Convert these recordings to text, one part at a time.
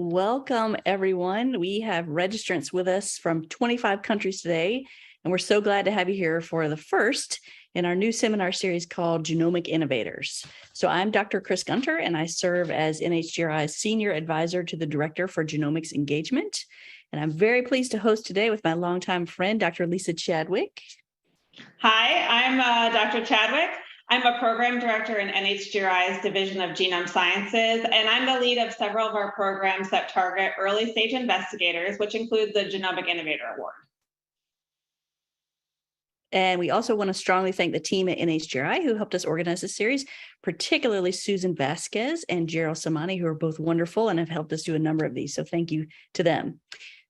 Welcome, everyone. We have registrants with us from 25 countries today, and we're so glad to have you here for the first in our new seminar series called Genomic Innovators. So I'm Dr. Chris Gunter, and I serve as NHGRI's Senior Advisor to the Director for Genomics Engagement. And I'm very pleased to host today with my longtime friend, Dr. Lisa Chadwick. Hi, I'm Dr. Chadwick. I'm a program director in NHGRI's Division of Genome Sciences, and I'm the lead of several of our programs that target early stage investigators, which includes the Genomic Innovator Award. And we also want to strongly thank the team at NHGRI who helped us organize this series, particularly Susan Vasquez and Gerald Samani, who are both wonderful and have helped us do a number of these. So thank you to them.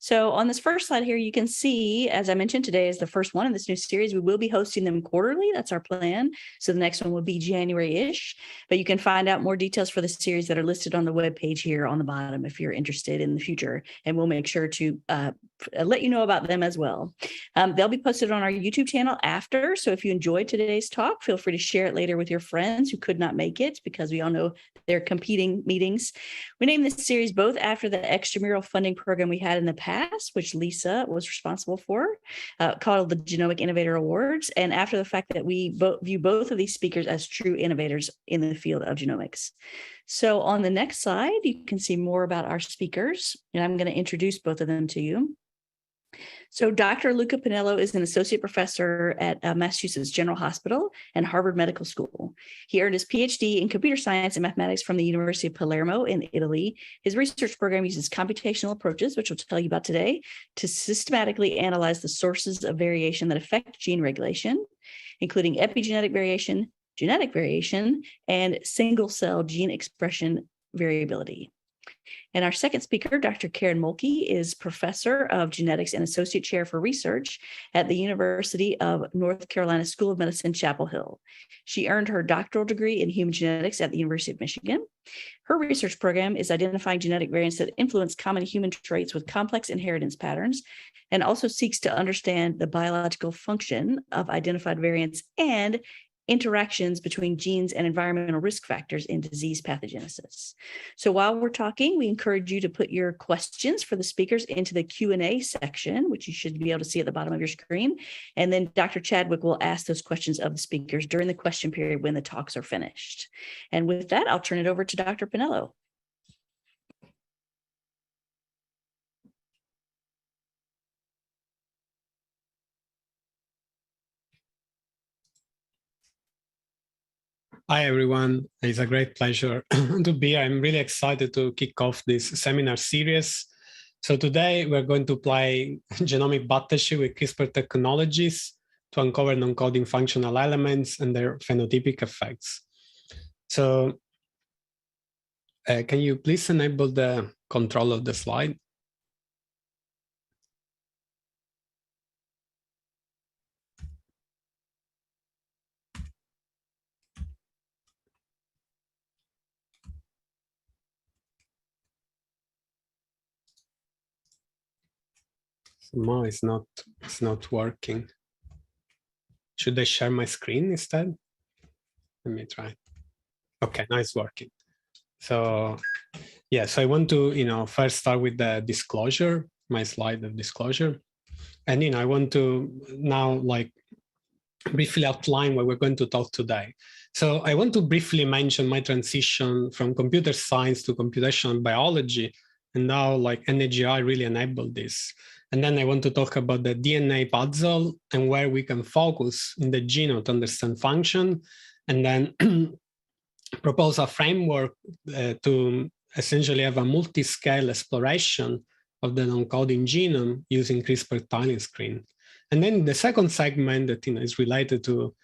So on this first slide here, you can see, as I mentioned, today is the first one in this new series. We will be hosting them quarterly. That's our plan. So the next one will be January-ish. But you can find out more details for the series that are listed on the webpage here on the bottom if you're interested in the future. And we'll make sure to let you know about them as well. They'll be posted on our YouTube channel after. So if you enjoyed today's talk, feel free to share it later with your friends who could not make it because we all know they're competing meetings. We named this series both after the extramural funding program we had in the past, which Lisa was responsible for, called the Genomic Innovator Awards, and after the fact that we view both of these speakers as true innovators in the field of genomics. So on the next slide, you can see more about our speakers, and I'm going to introduce both of them to you. So Dr. Luca Pinello is an associate professor at Massachusetts General Hospital and Harvard Medical School. He earned his Ph.D. in computer science and mathematics from the University of Palermo in Italy. His research program uses computational approaches, which we'll tell you about today, to systematically analyze the sources of variation that affect gene regulation, including epigenetic variation, genetic variation, and single-cell gene expression variability. And our second speaker, Dr. Karen Mohlke, is professor of genetics and associate chair for research at the University of North Carolina School of Medicine, Chapel Hill. She earned her doctoral degree in human genetics at the University of Michigan. Her research program is identifying genetic variants that influence common human traits with complex inheritance patterns, and also seeks to understand the biological function of identified variants and interactions between genes and environmental risk factors in disease pathogenesis. So while we're talking, we encourage you to put your questions for the speakers into the Q&A section, which you should be able to see at the bottom of your screen. And then Dr. Chadwick will ask those questions of the speakers during the question period when the talks are finished. And with that, I'll turn it over to Dr. Pinello. Hi, everyone. It's a great pleasure to be here. I'm really excited to kick off this seminar series. So today we're going to play genomic battleship with CRISPR technologies to uncover non-coding functional elements and their phenotypic effects. So can you please enable the control of the slide? No, it's not working. Should I share my screen instead? Let me try. Okay, now it's working. So yeah, so I want to, first start with the disclosure, my slide of disclosure. And, I want to now briefly outline what we're going to talk today. So I want to briefly mention my transition from computer science to computational biology and how NHGRI really enabled this. And then I want to talk about the DNA puzzle and where we can focus in the genome to understand function, and then propose a framework to essentially have a multi-scale exploration of the non-coding genome using CRISPR tiling screen. And then the second segment that is related to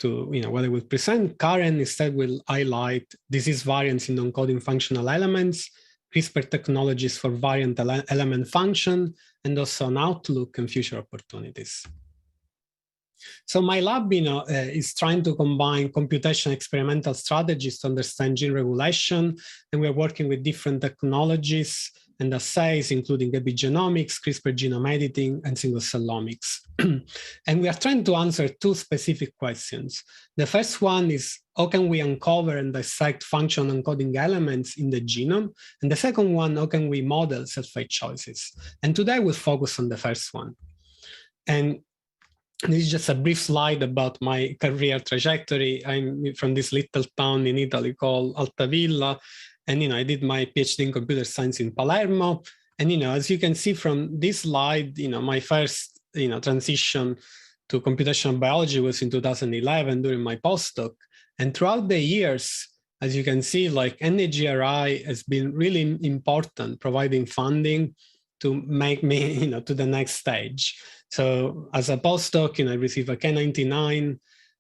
what I will present, Karen instead will highlight disease variants in non-coding functional elements, CRISPR technologies for variant element function, and also an outlook and future opportunities. So my lab is trying to combine computation experimental strategies to understand gene regulation, and we're working with different technologies and assays, including epigenomics, CRISPR genome editing, and single-cell omics. And we are trying to answer two specific questions. The first one is, how can we uncover and dissect function encoding elements in the genome? And the second one, how can we model self-fate choices? And today we'll focus on the first one. And this is just a brief slide about my career trajectory. I'm from this little town in Italy called Altavilla. And, I did my PhD in computer science in Palermo. And, as you can see from this slide, my first, transition to computational biology was in 2011 during my postdoc. And throughout the years, as you can see, like NHGRI has been really important, providing funding to make me, to the next stage. So as a postdoc, I received a K99,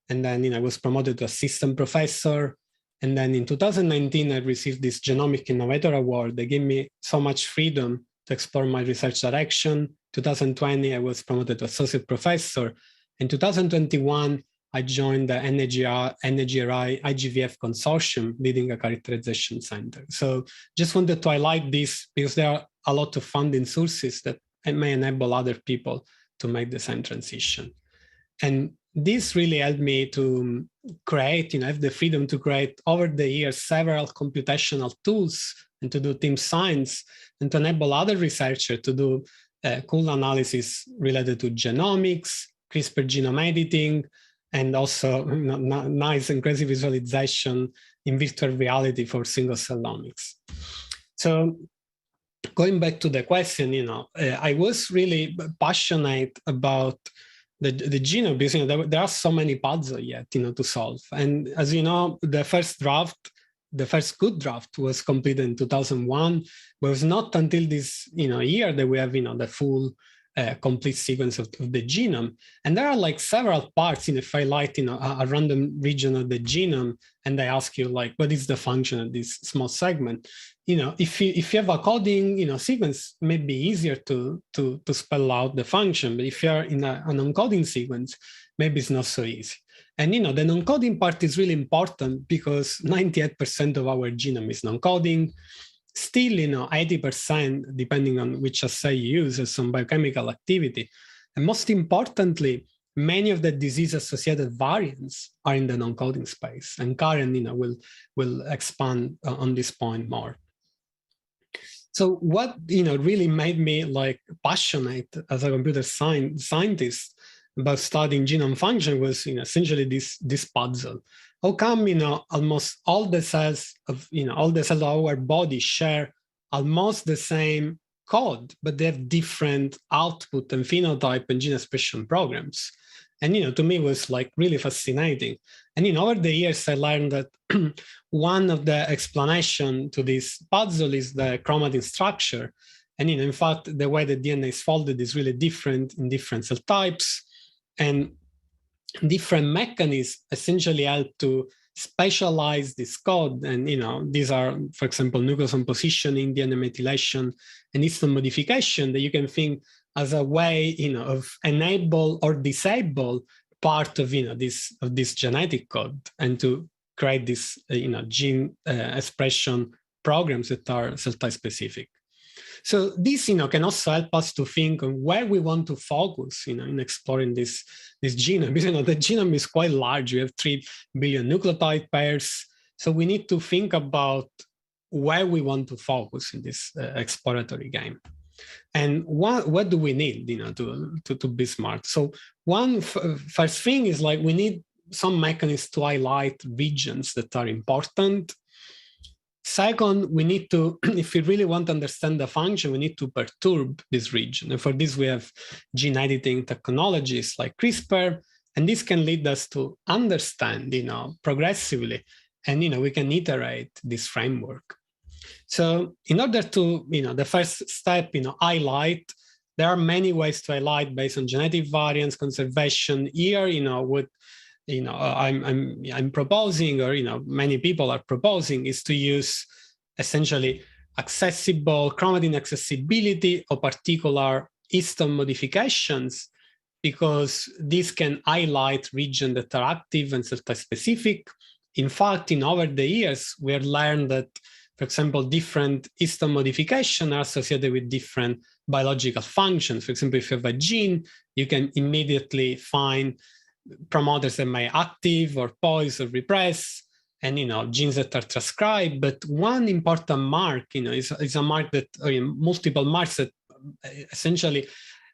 and then, I was promoted to assistant professor. And then in 2019, I received this Genomic Innovator Award. They gave me so much freedom to explore my research direction. 2020, I was promoted to associate professor. In 2021, I joined the NHGRI IGVF consortium, leading a characterization center. So just wanted to highlight this because there are a lot of funding sources that may enable other people to make the same transition. And this really helped me to create, have the freedom to create over the years several computational tools and to do team science and to enable other researchers to do cool analysis related to genomics, CRISPR genome editing, and also nice and crazy visualization in virtual reality for single-cell omics. So going back to the question, I was really passionate about the genome because there are so many puzzles yet, to solve. And as you know, the first good draft was completed in 2001, but it was not until this year that we have the full complete sequence of the genome. And there are like several parts, if I light a random region of the genome and I ask you like, what is the function of this small segment? If you have a coding sequence, it may be easier to spell out the function, but if you're in an encoding sequence, maybe it's not so easy. And the non-coding part is really important because 98% of our genome is non-coding. Still, 80%, depending on which assay you use, has some biochemical activity. And most importantly, many of the disease-associated variants are in the non-coding space. And Karen, will expand on this point more. So what, really made me like passionate as a computer scientist about studying genome function was, essentially this puzzle. How come, almost all the cells of, our body share almost the same code, but they have different output and phenotype and gene expression programs? And, to me, it was like really fascinating. And, over the years, I learned that one of the explanation to this puzzle is the chromatin structure. And, in fact, the way the DNA is folded is really different in different cell types. And different mechanisms essentially help to specialize this code. And, these are, for example, nucleosome positioning, DNA methylation, and histone modification that you can think as a way, of enable or disable part of, this genetic code and to create this, gene expression programs that are cell type specific. So this, can also help us to think on where we want to focus, in exploring this genome. Because, the genome is quite large. We have 3 billion nucleotide pairs. So we need to think about where we want to focus in this exploratory game. And what do we need, to be smart? So first thing is like we need some mechanisms to highlight regions that are important. Second, we need to, if we really want to understand the function, we need to perturb this region. And for this, we have gene editing technologies like CRISPR, and this can lead us to understand, progressively, and, we can iterate this framework. So in order to, the first step, highlight, there are many ways to highlight based on genetic variants, conservation. Here, what I'm proposing, or many people are proposing, is to use essentially accessible chromatin accessibility or particular histone modifications, because this can highlight regions that are active and cell type specific. In fact, over the years, we have learned that, for example, different histone modifications are associated with different biological functions. For example, if you have a gene, you can immediately find promoters that may active or pause or repress, and genes that are transcribed. But one important mark, is a mark that, multiple marks that essentially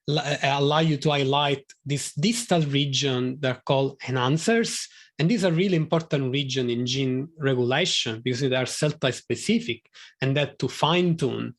allow you to highlight this distal region that are called enhancers. And these are really important region in gene regulation because they are cell type specific, and that to fine tune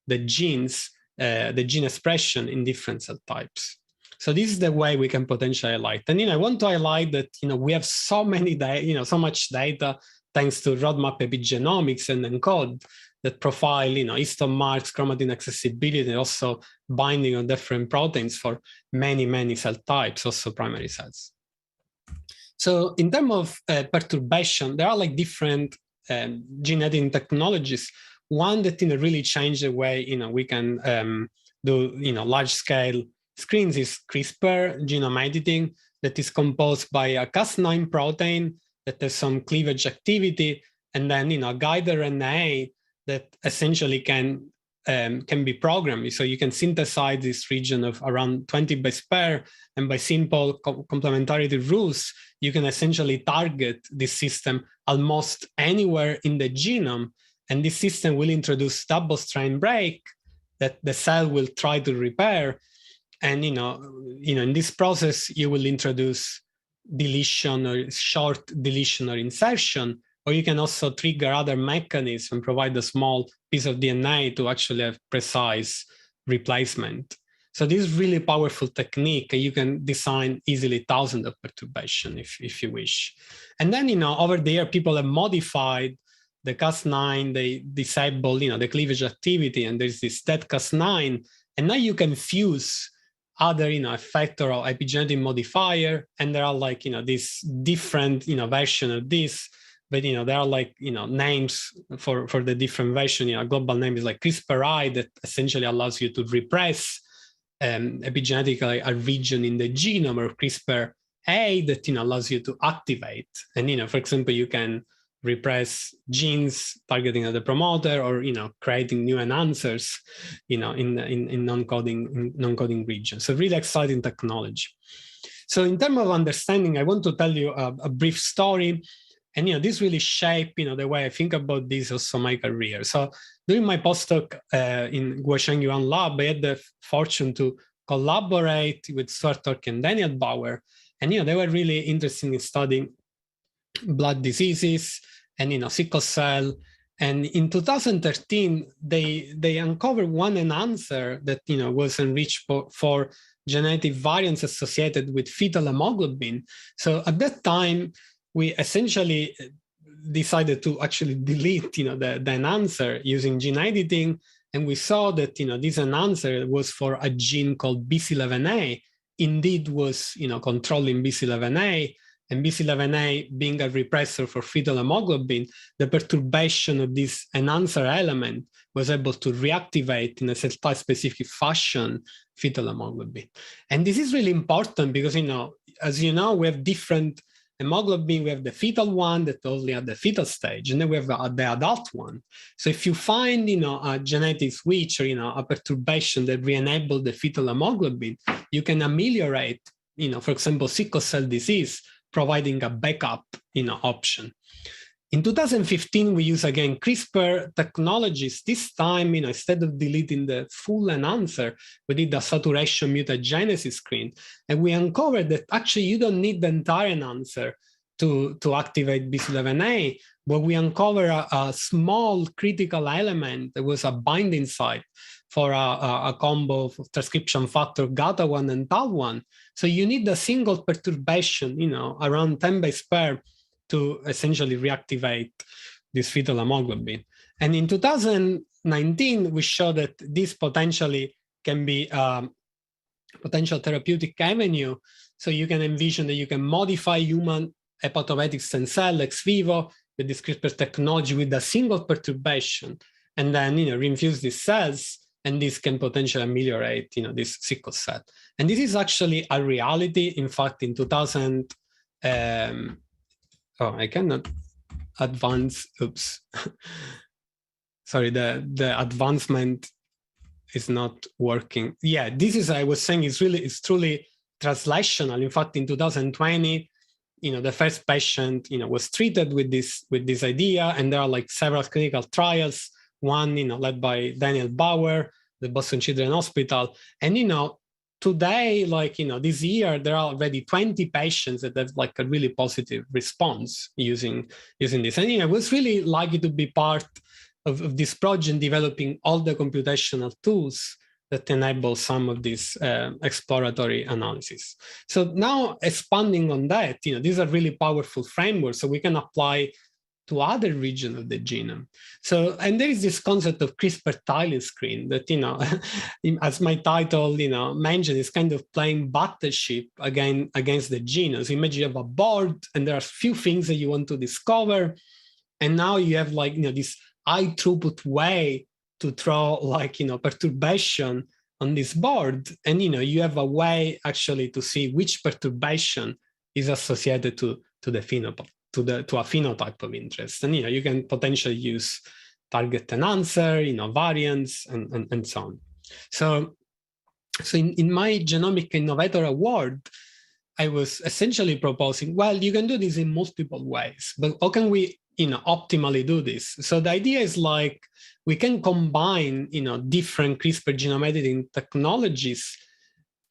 the genes, the gene expression in different cell types. So this is the way we can potentially highlight. And I want to highlight that we have so many so much data thanks to roadmap epigenomics and ENCODE that profile histone marks, chromatin accessibility, and also binding on different proteins for many cell types, also primary cells. So in terms of perturbation, there are like different gene editing technologies. One that really changed the way we can do large scale screens is CRISPR genome editing, that is composed by a Cas9 protein that has some cleavage activity, and then a guide RNA that essentially can be programmed. So you can synthesize this region of around 20 base pair, and by simple complementarity rules, you can essentially target this system almost anywhere in the genome, and this system will introduce double strand break that the cell will try to repair. And in this process, you will introduce deletion or short deletion or insertion, or you can also trigger other mechanisms and provide a small piece of DNA to actually have precise replacement. So this is really powerful technique. You can design easily thousands of perturbations if you wish. And then, over there, people have modified the Cas9, they disable, the cleavage activity, and there's this dead Cas9. And now you can fuse other, effector or epigenetic modifier, and there are like, this different, version of this, but, there are like, names for the different version. A global name is like CRISPR-I that essentially allows you to repress epigenetically a region in the genome, or CRISPR-A that, allows you to activate. And, for example, you can repress genes targeting the promoter, or creating new enhancers in non-coding regions. So really exciting technology. So in terms of understanding, I want to tell you a brief story, and this really shaped the way I think about this, also my career. So during my postdoc in Guosheng Yuan Lab, I had the fortune to collaborate with Stuart Tork and Daniel Bauer, and they were really interested in studying blood diseases and sickle cell. And in 2013, they uncovered one enhancer that was enriched for genetic variants associated with fetal hemoglobin. So at that time, we essentially decided to actually delete the enhancer using gene editing, and we saw that this enhancer was for a gene called BC11A. Indeed, was controlling BC11A. And BC11A being a repressor for fetal hemoglobin, the perturbation of this enhancer element was able to reactivate in a cell type specific fashion fetal hemoglobin. And this is really important because, as you know, we have different hemoglobin. We have the fetal one that only at the fetal stage, and then we have the adult one. So if you find, a genetic switch or, a perturbation that re-enable the fetal hemoglobin, you can ameliorate, for example, sickle cell disease, providing a backup option. In 2015, we use again CRISPR technologies. This time, instead of deleting the full enhancer, we did a saturation mutagenesis screen, and we uncovered that actually you don't need the entire enhancer to activate BC11A, but we uncover a small critical element that was a binding site for a combo of transcription factor GATA1 and TAL1. So you need a single perturbation, around 10 base pair to essentially reactivate this fetal hemoglobin. And in 2019, we showed that this potentially can be a potential therapeutic avenue. So you can envision that you can modify human hepatopoietic stem cell ex vivo with this CRISPR technology with a single perturbation, and then reinfuse these cells, and this can potentially ameliorate this sickle cell. And this is actually a reality. In fact, in 2000, I cannot advance. Oops. Sorry, the advancement is not working. Yeah, this is, I was saying, it's truly translational. In fact, in 2020, the first patient, was treated with this idea, and there are like several clinical trials. One, led by Daniel Bauer, the Boston Children's Hospital, and today, this year, there are already 20 patients that have like a really positive response using this. And I was really lucky to be part of this project, developing all the computational tools that enable some of these exploratory analysis. So now expanding on that, these are really powerful frameworks, so we can apply to other regions of the genome. So, and there is this concept of CRISPR tiling screen that, as my title, mentioned, is kind of playing battleship against the genome. So imagine you have a board and there are a few things that you want to discover. And now you have this high throughput way to throw perturbation on this board. And, you have a way actually to see which perturbation is associated to the phenotype. To a phenotype of interest. And you can potentially use target and answer, variants, and so on. So in my Genomic Innovator Award, I was essentially proposing, well, you can do this in multiple ways, but how can we optimally do this? So the idea is we can combine different CRISPR genome editing technologies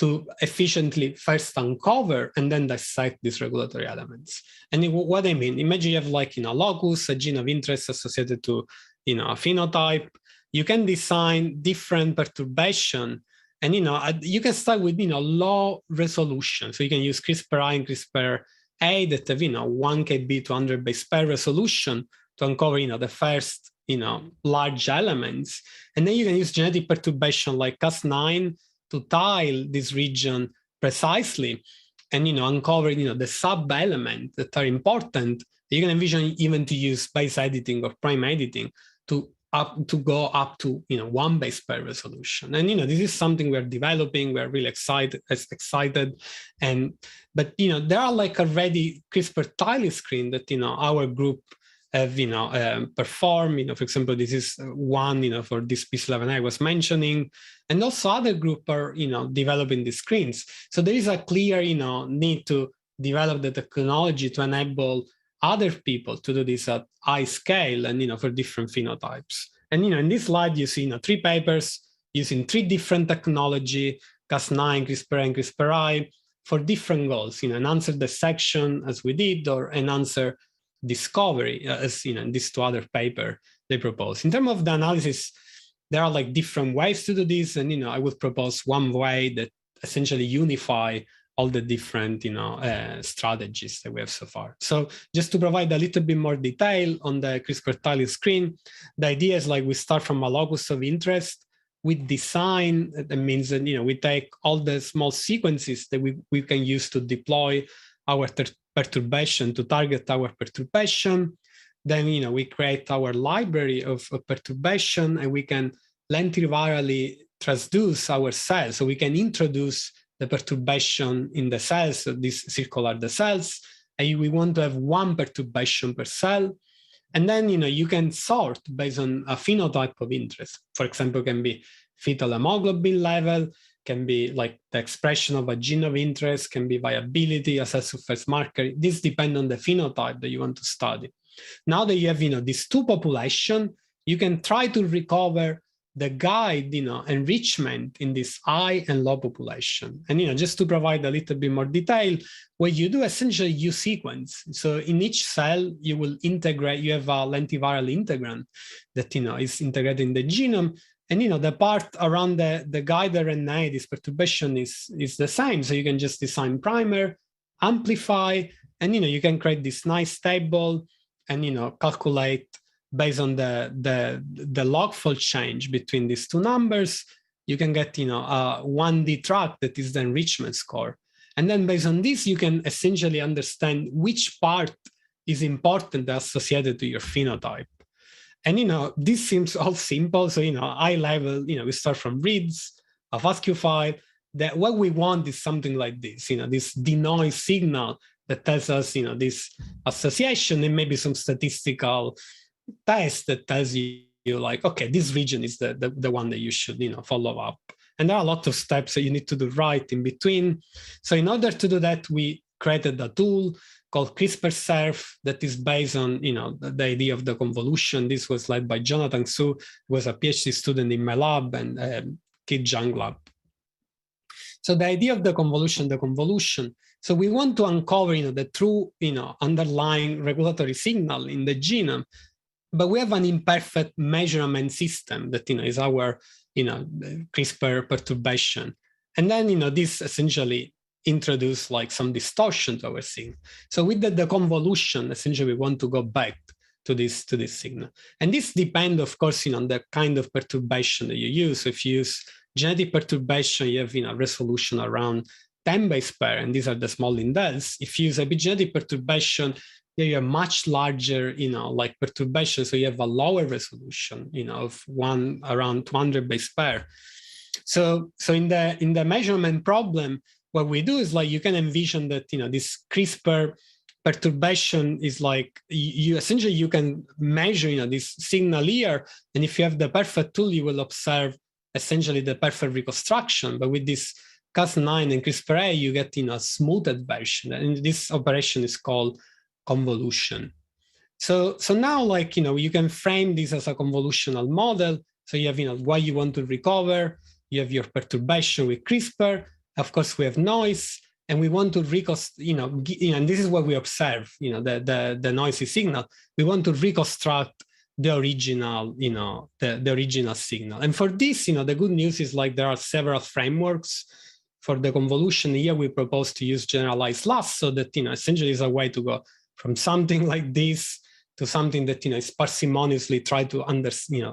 to efficiently first uncover and then dissect these regulatory elements. And what I mean, imagine you have a locus, a gene of interest associated to a phenotype. You can design different perturbation, and you can start with low resolution. So you can use CRISPR-I and CRISPR-A that have 1 kb to 100 base pair resolution to uncover the first large elements. And then you can use genetic perturbation like Cas9 to tile this region precisely and uncover the sub-elements that are important. You can envision even to use base editing or prime editing to go up to 1 base pair resolution. And this is something we're developing. We're really excited. But there are already CRISPR tiling screen that our group have perform. For example, this is one for this P11 I was mentioning, and also other group are developing the screens. So there is a clear need to develop the technology to enable other people to do this at high scale and for different phenotypes. And in this slide you see 3 papers using 3 different technology, Cas9, CRISPR, and CRISPR-I, for different goals. An answer dissection as we did, or an answer discovery, as in these 2 other paper they propose. In terms of the analysis, there are different ways to do this, and I would propose one way that essentially unify all the different strategies that we have so far. So just to provide a little bit more detail on the CRISPR tiling screen, the idea is we start from a locus of interest. We design, that means that we take all the small sequences that we can use to deploy our perturbation, to target our perturbation. Then we create our library of perturbation, and we can lentivirally transduce our cells. So we can introduce the perturbation in the cells. So these circular the cells, and we want to have 1 perturbation per cell. And then you can sort based on a phenotype of interest. For example, it can be fetal hemoglobin level, can be the expression of a gene of interest, can be viability, a cell surface marker. This depends on the phenotype that you want to study. Now that you have these 2 populations, you can try to recover the guide enrichment in this high and low population. And just to provide a little bit more detail, what you do essentially, you sequence. So in each cell you will integrate, you have a lentiviral integrant that is integrated in the genome. And the part around the guide RNA, this perturbation is the same. So you can just design primer, amplify, and you can create this nice table and calculate based on the log fold change between these 2 numbers. You can get a 1D track that is the enrichment score. And then based on this, you can essentially understand which part is important associated to your phenotype. And this seems all simple. So high level, we start from reads, a FASTQ file. That what we want is something like this, this denoise signal that tells us, this association, and maybe some statistical test that tells you okay, this region is the one that you should follow up And there are a lot of steps that you need to do right in between. So in order to do that, we created a tool called CRISPR-Serf that is based on the idea of the convolution. This was led by Jonathan Su, who was a PhD student in my lab, and Kit Jung lab. So the idea of the convolution. So we want to uncover the true underlying regulatory signal in the genome, but we have an imperfect measurement system that is our CRISPR perturbation. And then this essentially introduce like some distortion to our signal. So with the convolution, essentially we want to go back to this signal. And this depends, of course, on the kind of perturbation that you use. So if you use genetic perturbation, you have resolution around 10 base pair, and these are the small indels. If you use epigenetic perturbation, you have much larger, like perturbation, so you have a lower resolution, of around 200 base pair. So in the measurement problem, what we do is like you can envision that this CRISPR perturbation is like you essentially you can measure this signal here, and if you have the perfect tool, you will observe essentially the perfect reconstruction. But with this Cas9 and CRISPR-A, you get a smoothed version, and this operation is called convolution. So now, like you can frame this as a convolutional model. So you have what you want to recover. You have your perturbation with CRISPR. Of course, we have noise, and we want to reconstruct. And this is what we observe. The noisy signal. We want to reconstruct the original, the original signal. And for this, the good news is like there are several frameworks for the convolution. Here we propose to use generalized loss, so that essentially is a way to go from something like this to something that is parsimoniously try to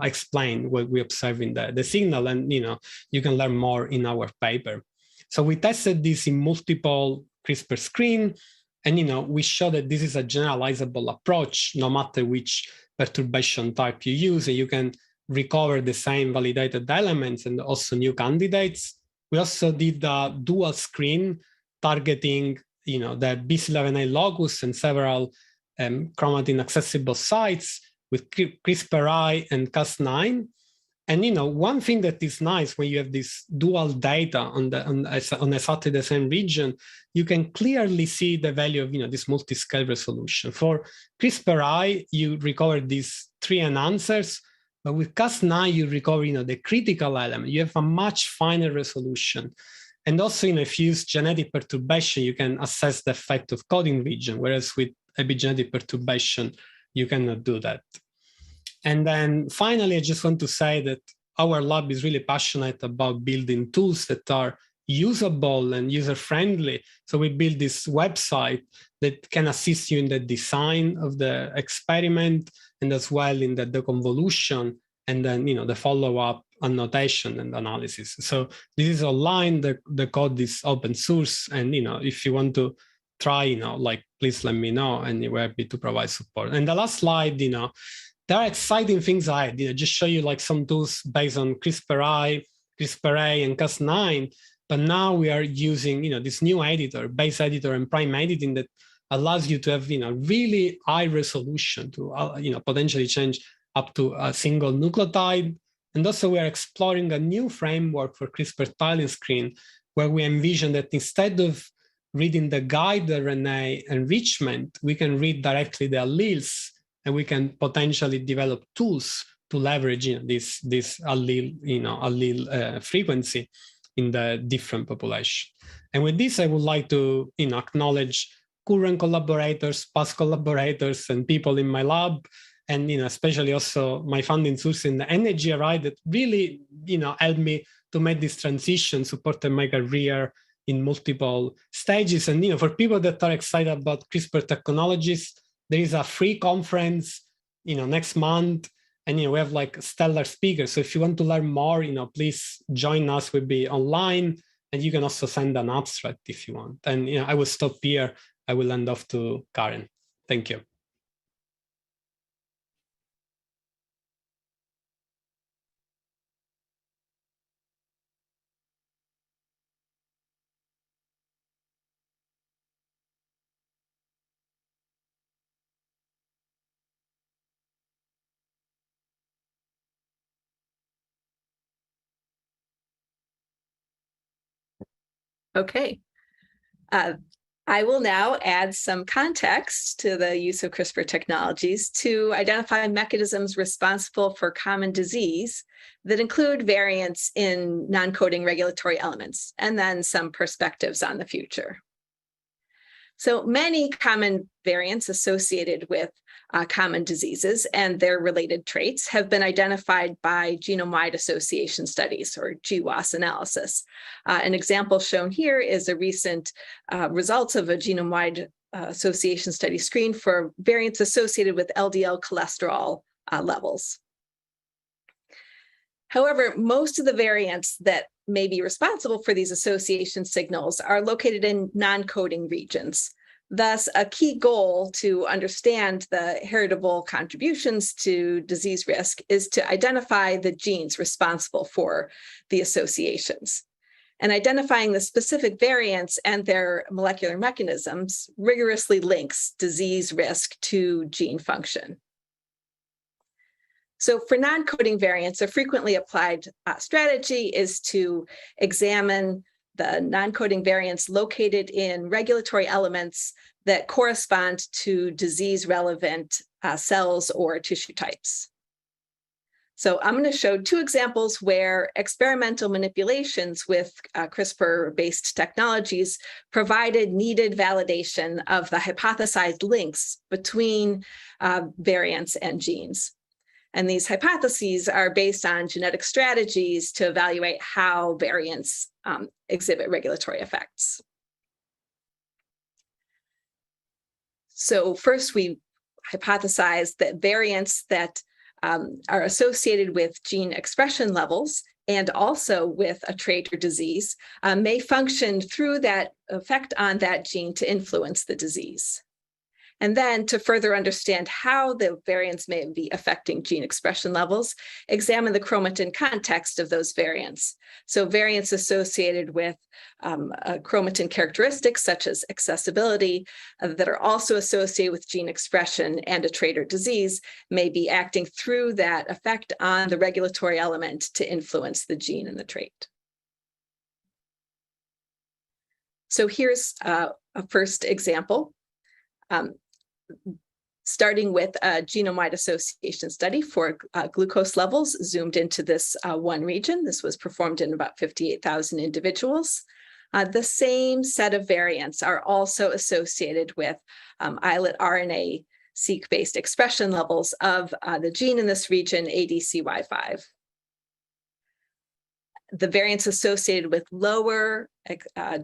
explain what we observe in the signal, and you can learn more in our paper. So we tested this in multiple CRISPR screen, and we show that this is a generalizable approach, no matter which perturbation type you use, and you can recover the same validated elements and also new candidates. We also did a dual screen targeting the BCL11A locus and several chromatin accessible sites with CRISPR-I and Cas9. And one thing that is nice when you have this dual data on exactly the same region, you can clearly see the value of this multi-scale resolution. For CRISPR-I, you recover these 3 enhancers, but with Cas9, you recover the critical element. You have a much finer resolution. And also, if you use genetic perturbation, you can assess the effect of coding region, whereas with epigenetic perturbation, you cannot do that. And then finally, I just want to say that our lab is really passionate about building tools that are usable and user-friendly. So we built this website that can assist you in the design of the experiment, and as well in the convolution, and then the follow-up annotation and analysis. So this is online. The code is open source, and if you want to try, please let me know, and we're happy to provide support. And the last slide, there are exciting things ahead. Just show you like some tools based on CRISPR-I, CRISPR-A, and Cas9. But now we are using this new editor, base editor and prime editing, that allows you to have really high resolution to potentially change up to a single nucleotide. And also we are exploring a new framework for CRISPR tiling screen, where we envision that instead of reading the guide RNA enrichment, we can read directly the alleles, and we can potentially develop tools to leverage this allele frequency in the different population. And with this, I would like to acknowledge current collaborators, past collaborators, and people in my lab, and especially also my funding source in the NHGRI that really helped me to make this transition, supported my career in multiple stages. And for people that are excited about CRISPR technologies, there is a free conference next month, and we have like stellar speakers. So if you want to learn more, please join us. We'll be online, and you can also send an abstract if you want. And I will stop here. I will hand off to Karen. Thank you. Okay. I will now add some context to the use of CRISPR technologies to identify mechanisms responsible for common disease that include variants in non-coding regulatory elements, and then some perspectives on the future. So many common variants associated with common diseases and their related traits have been identified by genome-wide association studies, or GWAS analysis. An example shown here is a recent results of a genome-wide association study screen for variants associated with LDL cholesterol levels. However, most of the variants that may be responsible for these association signals are located in non-coding regions. Thus, a key goal to understand the heritable contributions to disease risk is to identify the genes responsible for the associations. And identifying the specific variants and their molecular mechanisms rigorously links disease risk to gene function. So for non-coding variants, a frequently applied strategy is to examine the non-coding variants located in regulatory elements that correspond to disease-relevant cells or tissue types. So I'm going to show two examples where experimental manipulations with CRISPR-based technologies provided needed validation of the hypothesized links between variants and genes. And these hypotheses are based on genetic strategies to evaluate how variants exhibit regulatory effects. So first, we hypothesized that variants that are associated with gene expression levels and also with a trait or disease may function through that effect on that gene to influence the disease. And then to further understand how the variants may be affecting gene expression levels, examine the chromatin context of those variants. So variants associated with chromatin characteristics such as accessibility that are also associated with gene expression and a trait or disease may be acting through that effect on the regulatory element to influence the gene and the trait. So here's a first example. Starting with a genome-wide association study for glucose levels zoomed into this one region. This was performed in about 58,000 individuals. The same set of variants are also associated with islet RNA-seq-based expression levels of the gene in this region, ADCY5. The variants associated with lower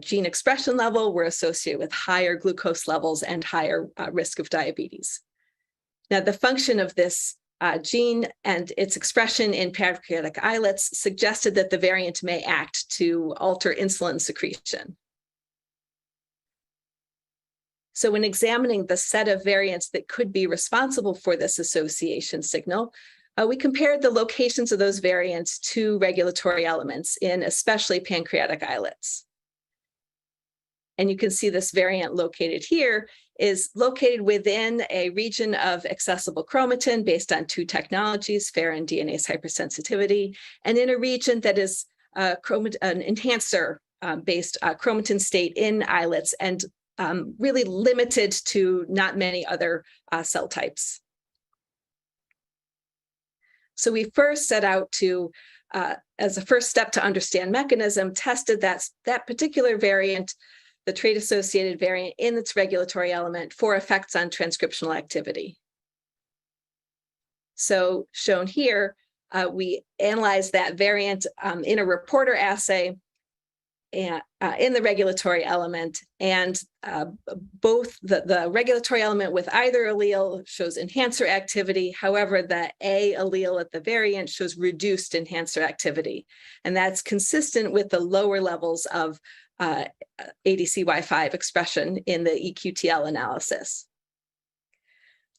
gene expression level were associated with higher glucose levels and higher risk of diabetes. Now, the function of this gene and its expression in pancreatic islets suggested that the variant may act to alter insulin secretion. So when examining the set of variants that could be responsible for this association signal, we compared the locations of those variants to regulatory elements in especially pancreatic islets. And you can see this variant located here is located within a region of accessible chromatin based on two technologies, FAIR and DNase hypersensitivity, and in a region that is an enhancer-based chromatin state in islets and really limited to not many other cell types. So we first set out to, as a first step to understand mechanism, tested that particular variant, the trait-associated variant in its regulatory element for effects on transcriptional activity. So shown here, we analyzed that variant in a reporter assay and, in the regulatory element, and both the regulatory element with either allele shows enhancer activity. However, the A allele at the variant shows reduced enhancer activity. And that's consistent with the lower levels of ADCY5 expression in the EQTL analysis.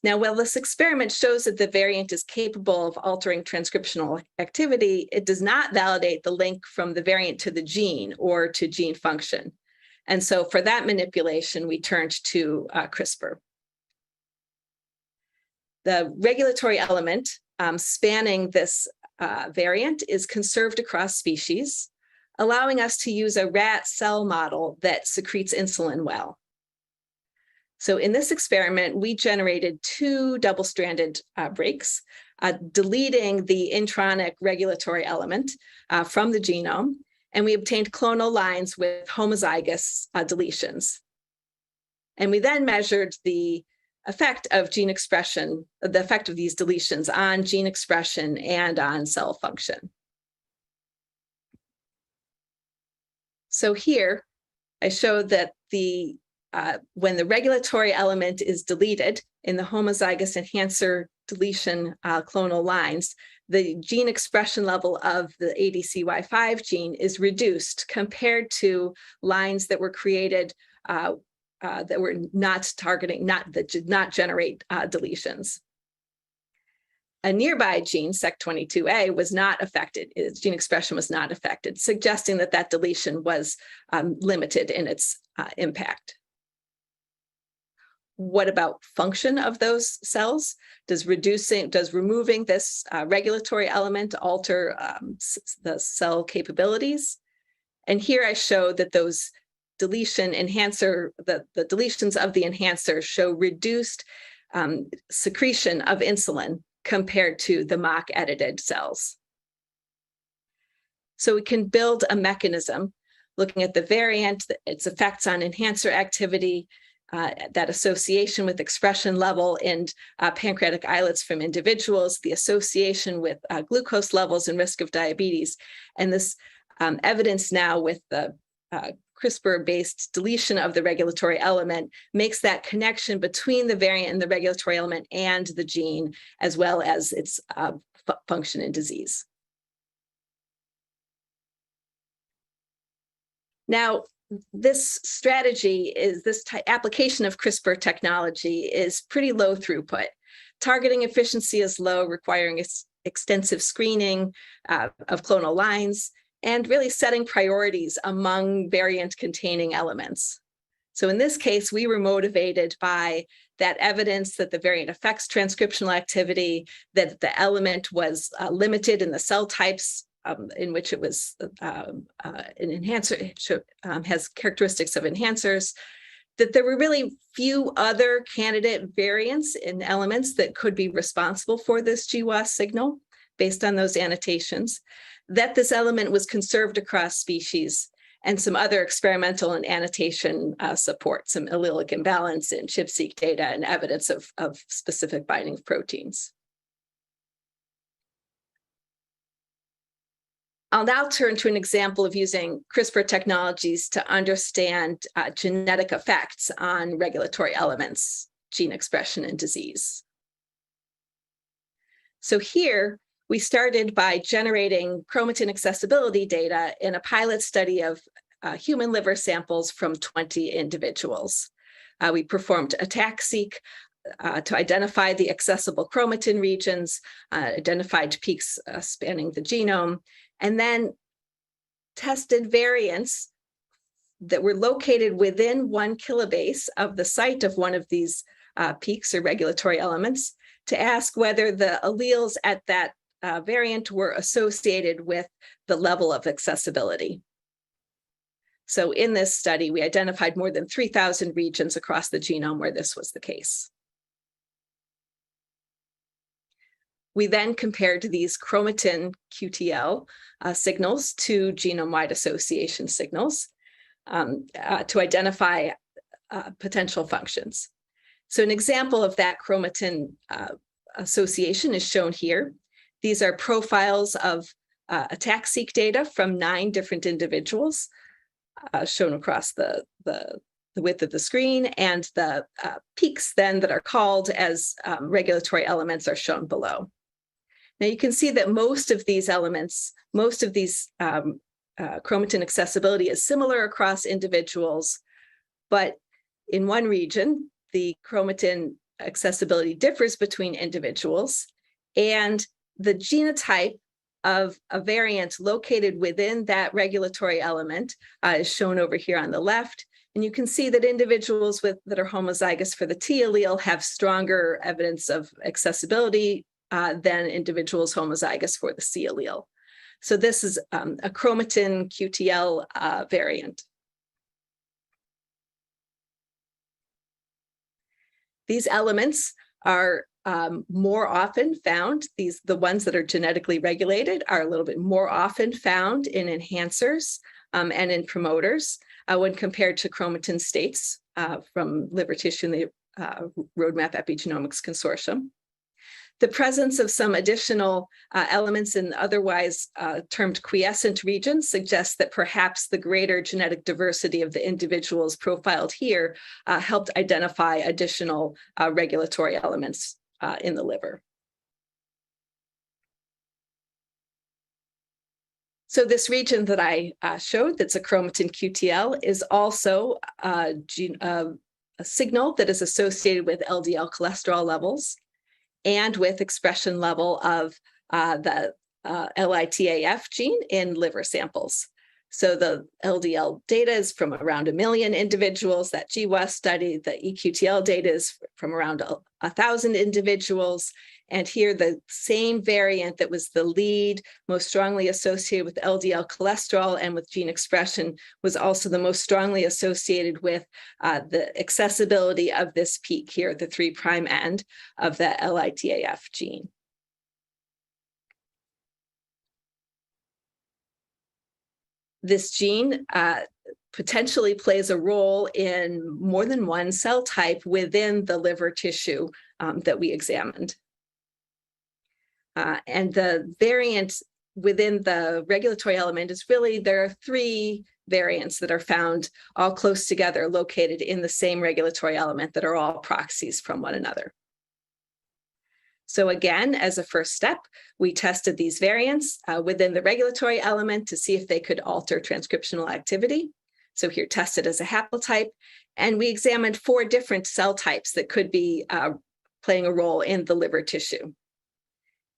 Now, while this experiment shows that the variant is capable of altering transcriptional activity, it does not validate the link from the variant to the gene or to gene function. And so for that manipulation, we turned to CRISPR. The regulatory element spanning this variant is conserved across species. allowing us to use a rat cell model that secretes insulin well. So in this experiment, we generated 2 double-stranded breaks, deleting the intronic regulatory element from the genome, and we obtained clonal lines with homozygous deletions. And we then measured the effect of gene expression, the effect of these deletions on gene expression and on cell function. So here, I showed that when the regulatory element is deleted in the homozygous enhancer deletion clonal lines, the gene expression level of the ADCY5 gene is reduced compared to lines that were created that were not targeting, that did not generate deletions. A nearby gene, SEC22A, was not affected. Its gene expression was not affected, suggesting that that deletion was limited in its impact. What about function of those cells? Does removing this regulatory element alter the cell capabilities? And here I show that those deletion enhancer, the deletions of the enhancer show reduced secretion of insulin compared to the mock edited cells. So we can build a mechanism looking at the variant, its effects on enhancer activity, that association with expression level in pancreatic islets from individuals, the association with glucose levels and risk of diabetes. And this evidence now with the CRISPR-based deletion of the regulatory element makes that connection between the variant and the regulatory element and the gene, as well as its function in disease. Now, this strategy is this application of CRISPR technology is pretty low throughput. Targeting efficiency is low, requiring extensive screening of clonal lines, and really setting priorities among variant-containing elements. So in this case, we were motivated by that evidence that the variant affects transcriptional activity, that the element was limited in the cell types in which it was an enhancer, has characteristics of enhancers, that there were really few other candidate variants in elements that could be responsible for this GWAS signal based on those annotations, that this element was conserved across species, and some other experimental and annotation support, some allelic imbalance in ChIP-seq data and evidence of specific binding of proteins. I'll now turn to an example of using CRISPR technologies to understand genetic effects on regulatory elements, gene expression, and disease. So here, we started by generating chromatin accessibility data in a pilot study of human liver samples from 20 individuals. We performed ATAC-seq to identify the accessible chromatin regions, identified peaks spanning the genome, and then tested variants that were located within 1 kilobase of the site of one of these peaks or regulatory elements to ask whether the alleles at that variant were associated with the level of accessibility. So in this study, we identified more than 3,000 regions across the genome where this was the case. We then compared these chromatin QTL signals to genome-wide association signals to identify potential functions. So an example of that chromatin association is shown here. These are profiles of ATAC-seq data from 9 different individuals shown across the width of the screen, and the peaks then that are called as regulatory elements are shown below. Now you can see that most of these elements, most of these chromatin accessibility is similar across individuals, but in one region, the chromatin accessibility differs between individuals, and the genotype of a variant located within that regulatory element is shown over here on the left. And you can see that individuals that are homozygous for the T allele have stronger evidence of accessibility than individuals homozygous for the C allele. So this is a chromatin QTL variant. These elements are more often found. The ones that are genetically regulated are a little bit more often found in enhancers and in promoters when compared to chromatin states from liver tissue in the Roadmap Epigenomics Consortium. The presence of some additional elements in otherwise termed quiescent regions suggests that perhaps the greater genetic diversity of the individuals profiled here helped identify additional regulatory elements in the liver. So this region that I showed, that's a chromatin QTL, is also a signal that is associated with LDL cholesterol levels and with expression level of the LITAF gene in liver samples. So the LDL data is from around 1 million individuals, that GWAS study. The EQTL data is from around 1,000 individuals. And here the same variant that was the lead, most strongly associated with LDL cholesterol and with gene expression was also the most strongly associated with the accessibility of this peak here, the 3' end of the LITAF gene. This gene potentially plays a role in more than one cell type within the liver tissue that we examined. And the variant within the regulatory element is really, there are 3 variants that are found all close together, located in the same regulatory element, that are all proxies from one another. So again, as a first step, we tested these variants within the regulatory element to see if they could alter transcriptional activity. So here tested as a haplotype, and we examined 4 different cell types that could be playing a role in the liver tissue.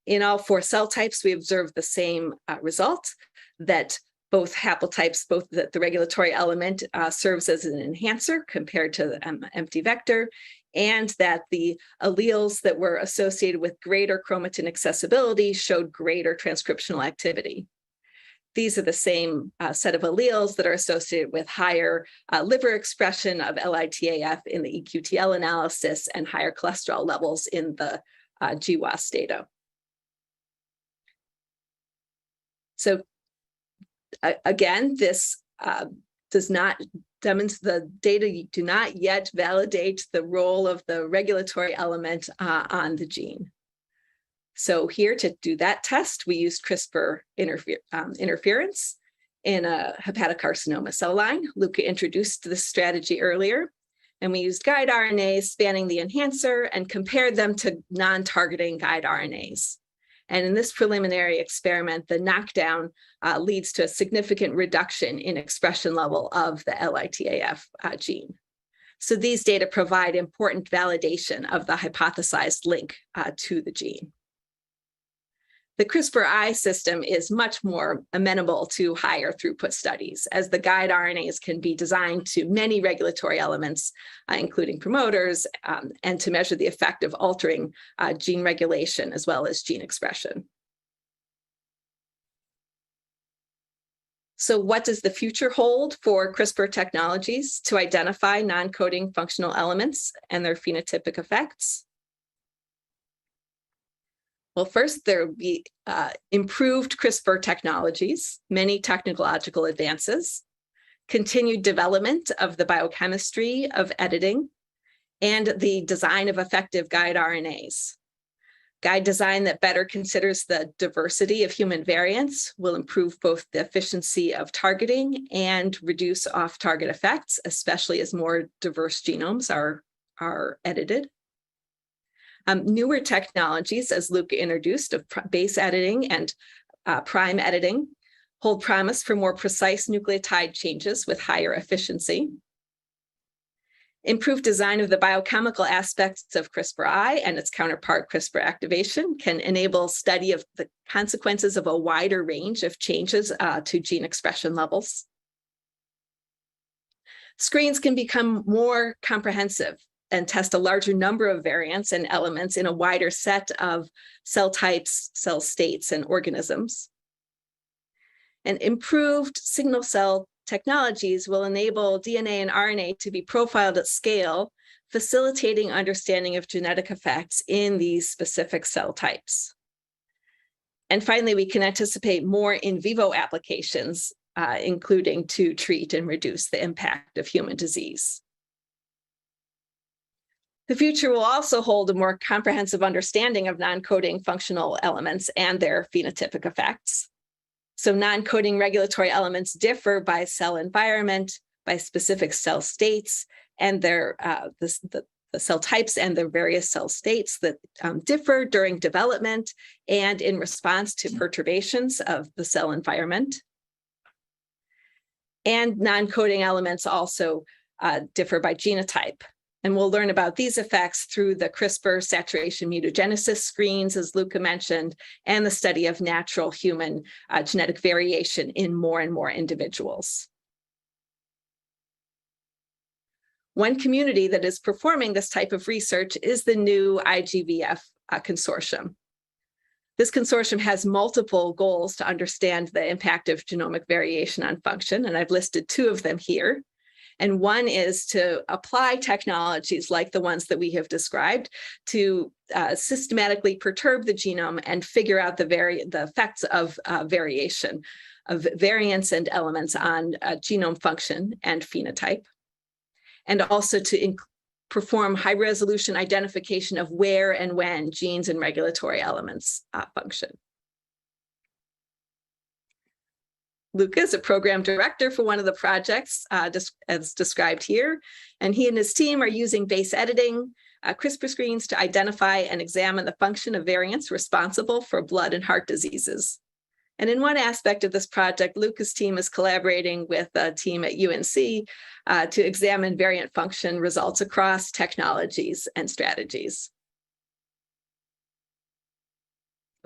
In all 4 cell types, we observed the same result, that both haplotypes, both the regulatory element serves as an enhancer compared to the empty vector, and that the alleles that were associated with greater chromatin accessibility showed greater transcriptional activity. These are the same set of alleles that are associated with higher liver expression of LITAF in the EQTL analysis and higher cholesterol levels in the GWAS data. So again, this does not demonstrate, the data do not yet validate the role of the regulatory element on the gene. So here, to do that test, we used CRISPR interference in a hepatocarcinoma cell line. Luca introduced this strategy earlier, and we used guide RNAs spanning the enhancer and compared them to non-targeting guide RNAs. And in this preliminary experiment, the knockdown leads to a significant reduction in expression level of the LITAF gene. So these data provide important validation of the hypothesized link to the gene. The CRISPR-I system is much more amenable to higher throughput studies, as the guide RNAs can be designed to many regulatory elements, including promoters, and to measure the effect of altering gene regulation as well as gene expression. So what does the future hold for CRISPR technologies to identify non-coding functional elements and their phenotypic effects? Well, first, there will be improved CRISPR technologies, many technological advances, continued development of the biochemistry of editing, and the design of effective guide RNAs. Guide design that better considers the diversity of human variants will improve both the efficiency of targeting and reduce off-target effects, especially as more diverse genomes are edited. Newer technologies, as Luca introduced, of base editing and prime editing, hold promise for more precise nucleotide changes with higher efficiency. Improved design of the biochemical aspects of CRISPR-I and its counterpart CRISPR activation can enable study of the consequences of a wider range of changes to gene expression levels. Screens can become more comprehensive and test a larger number of variants and elements in a wider set of cell types, cell states, and organisms. And improved signal cell technologies will enable DNA and RNA to be profiled at scale, facilitating understanding of genetic effects in these specific cell types. And finally, we can anticipate more in vivo applications, including to treat and reduce the impact of human disease. The future will also hold a more comprehensive understanding of non-coding functional elements and their phenotypic effects. So non-coding regulatory elements differ by cell environment, by specific cell states, and their the cell types and the various cell states that differ during development and in response to perturbations of the cell environment. And non-coding elements also differ by genotype. And we'll learn about these effects through the CRISPR saturation mutagenesis screens, as Luca mentioned, and the study of natural human genetic variation in more and more individuals. One community that is performing this type of research is the new IGVF consortium. This consortium has multiple goals to understand the impact of genomic variation on function, and I've listed two of them here. And one is to apply technologies like the ones that we have described to systematically perturb the genome and figure out the effects of variation, of variants and elements on genome function and phenotype. And also to perform high-resolution identification of where and when genes and regulatory elements function. Luca is a program director for one of the projects as described here, and he and his team are using base editing, CRISPR screens to identify and examine the function of variants responsible for blood and heart diseases. And in one aspect of this project, Luca's team is collaborating with a team at UNC to examine variant function results across technologies and strategies.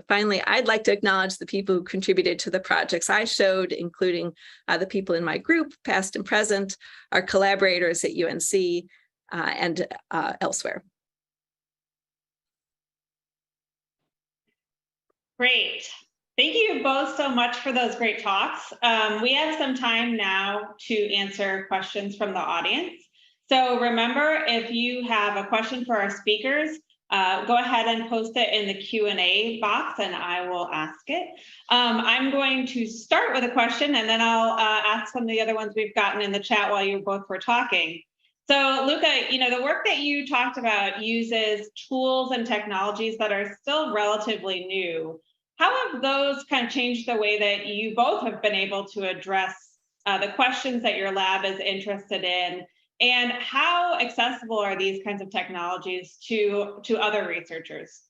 Finally, I'd like to acknowledge the people who contributed to the projects I showed, including the people in my group, past and present, our collaborators at UNC and elsewhere. Great. Thank you both so much for those great talks. We have some time now to answer questions from the audience. So remember, if you have a question for our speakers, go ahead and post it in the Q&A box and I will ask it. I'm going to start with a question and then I'll ask some of the other ones we've gotten in the chat while you both were talking. So Luca, the work that you talked about uses tools and technologies that are still relatively new. How have those kind of changed the way that you both have been able to address the questions that your lab is interested in? And how accessible are these kinds of technologies to other researchers?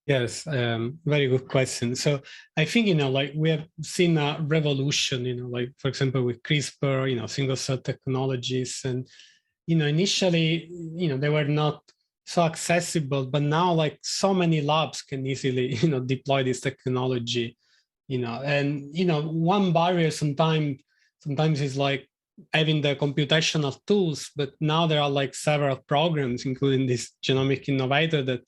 Yes, very good question. So I think, like we have seen a revolution, like, for example, with CRISPR, single cell technologies. And, initially, they were not so accessible, but now like so many labs can easily, deploy this technology, and, one barrier sometimes is like having the computational tools, but now there are like several programs, including this Genomic Innovator that,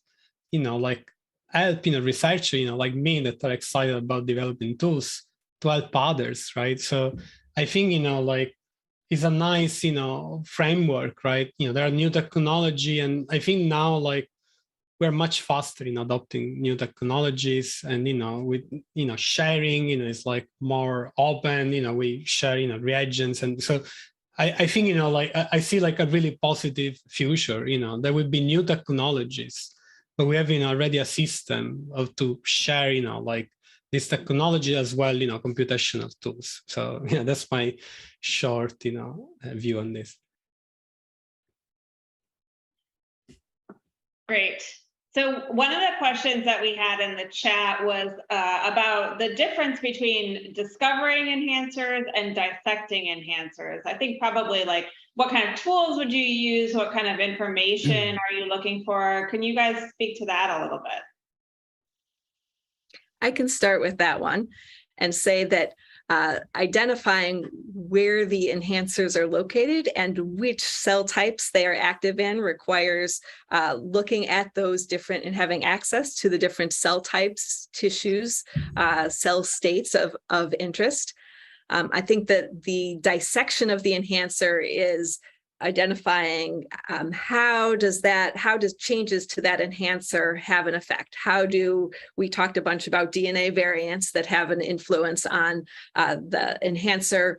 like help, researchers, like me that are excited about developing tools to help others, right? So I think, like it's a nice, framework, right? There are new technology, and I think now like we're much faster in adopting new technologies, and with sharing, it's like more open. We share reagents, and so I think like I see like a really positive future. There will be new technologies, but we have already a system to share like this technology as well, computational tools. So yeah, that's my short view on this. Great. So one of the questions that we had in the chat was about the difference between discovering enhancers and dissecting enhancers. I think probably like what kind of tools would you use? What kind of information are you looking for? Can you guys speak to that a little bit? I can start with that one and say that identifying where the enhancers are located and which cell types they are active in requires looking at those different and having access to the different cell types, tissues, cell states of interest. I think that the dissection of the enhancer is identifying how does changes to that enhancer have an effect? We talked a bunch about DNA variants that have an influence on the enhancer.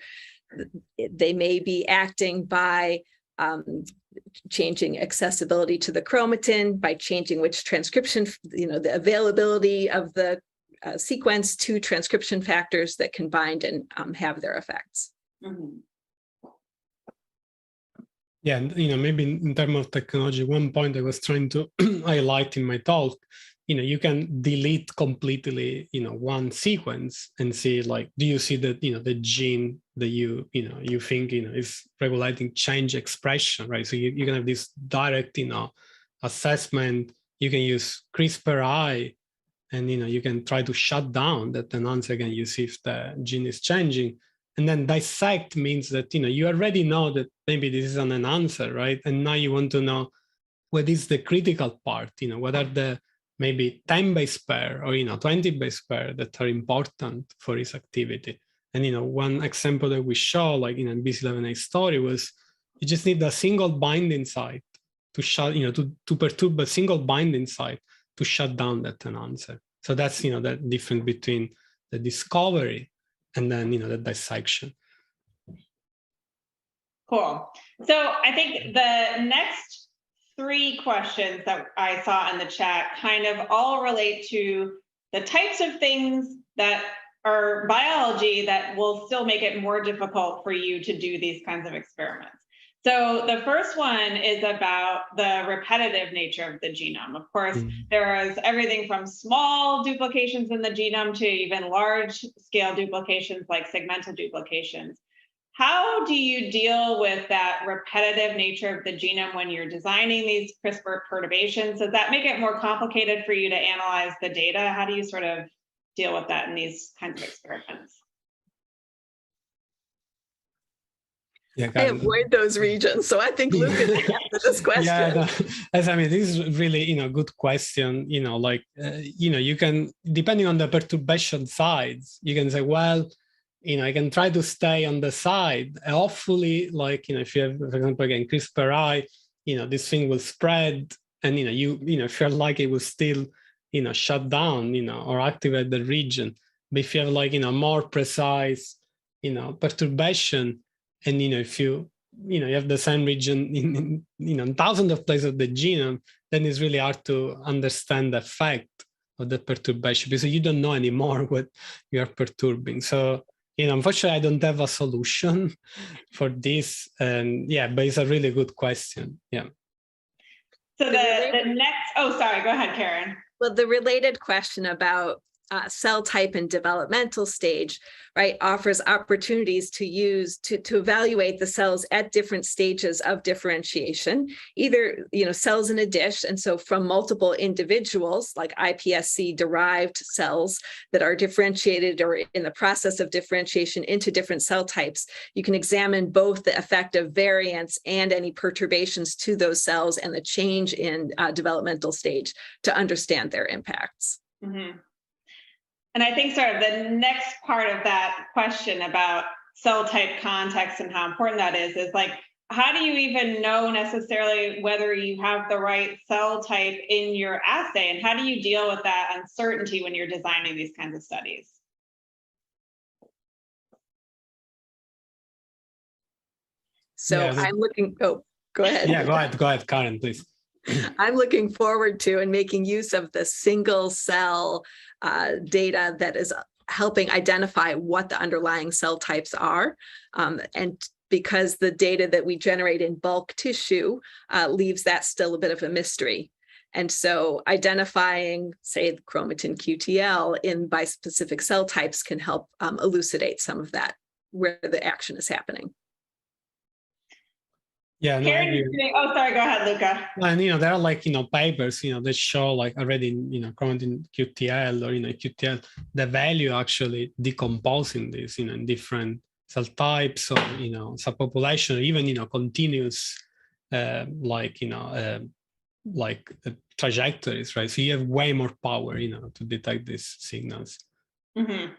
They may be acting by changing accessibility to the chromatin, by changing which transcription, the availability of the sequence to transcription factors that can bind and have their effects. Mm-hmm. Yeah, and maybe in terms of technology, one point I was trying to highlight in my talk, you can delete completely, one sequence and see, like, do you see that, the gene that you think, is regulating change expression, right? So you can have this direct, assessment. You can use CRISPR and, you can try to shut down that enhancer again, you see if the gene is changing. And then dissect means that, you already know that maybe this is an enhancer, right? And now you want to know what is the critical part, what are the maybe 10 base pair or, 20 base pair that are important for its activity. And, one example that we show, like in BC11A story, was you just need a single binding site to shut, to perturb a single binding site to shut down that enhancer. So that's, the difference between the discovery and then, the dissection. Cool. So I think the next 3 questions that I saw in the chat kind of all relate to the types of things that are biology that will still make it more difficult for you to do these kinds of experiments. So the first one is about the repetitive nature of the genome. Of course, there is everything from small duplications in the genome to even large scale duplications like segmental duplications. How do you deal with that repetitive nature of the genome when you're designing these CRISPR perturbations? Does that make it more complicated for you to analyze the data? How do you sort of deal with that in these kinds of experiments? Yeah, I avoid those regions, so I think Luca can answer this question. Yeah, this is really, good question. You can, depending on the perturbation sides, you can say, well, I can try to stay on the side. Hopefully, like, if you have, for example, again, CRISPR, this thing will spread, and if you're like, it will still, shut down, or activate the region. But if you have like, more precise, perturbation. And, if you have the same region in thousands of places of the genome, then it's really hard to understand the effect of the perturbation because you don't know anymore what you are perturbing. So, unfortunately, I don't have a solution for this. And yeah, but it's a really good question. Yeah. So the next, sorry, go ahead, Karen. Well, the related question about cell type and developmental stage, right, offers opportunities to evaluate the cells at different stages of differentiation, either, cells in a dish. And so from multiple individuals, like iPSC derived cells that are differentiated or in the process of differentiation into different cell types, you can examine both the effect of variants and any perturbations to those cells and the change in developmental stage to understand their impacts. Mm-hmm. And I think sort of the next part of that question about cell type context and how important that is like, how do you even know necessarily whether you have the right cell type in your assay? And how do you deal with that uncertainty when you're designing these kinds of studies? So I'm looking, go ahead. Yeah, go ahead, Karen, please. I'm looking forward to and making use of the single cell data that is helping identify what the underlying cell types are. And because the data that we generate in bulk tissue leaves that still a bit of a mystery. And so identifying, say, the chromatin QTL in bispecific cell types can help elucidate some of that, where the action is happening. Yeah, no, I Karen, agree. oh, sorry, go ahead, Luca. And there are like papers that show like already current in QTL or QTL the value actually decomposing this in different cell types or subpopulation, or even continuous trajectories, right? So you have way more power to detect these signals. Mm-hmm.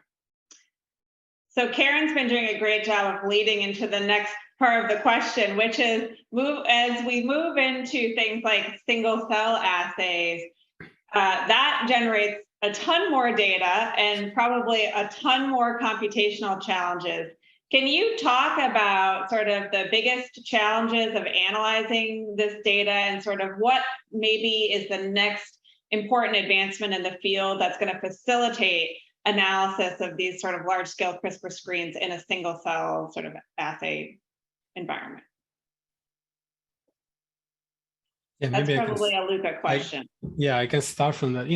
So Karen's been doing a great job of leading into the next part of the question, which is as we move into things like single cell assays, that generates a ton more data and probably a ton more computational challenges. Can you talk about sort of the biggest challenges of analyzing this data and sort of what maybe is the next important advancement in the field that's going to facilitate analysis of these sort of large-scale CRISPR screens in a single cell sort of assay environment? Yeah, that's probably a Luca question. I can start from that.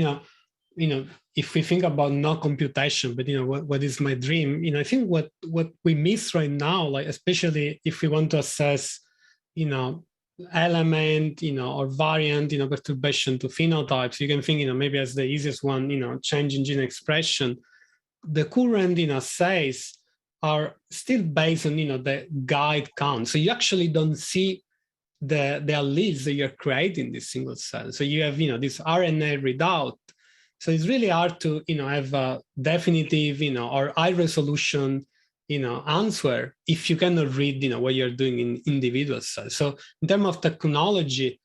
If we think about no computation, but what is my dream? I think what we miss right now, like especially if we want to assess, element, or variant, perturbation to phenotypes, you can think, maybe as the easiest one, change in gene expression. The current, assays are still based on, the guide count. So you actually don't see the alleles that you're creating this single cell. So you have, this RNA readout. So it's really hard to, have a definitive, or high resolution, answer if you cannot read, what you're doing in individual cells. So in terms of technology,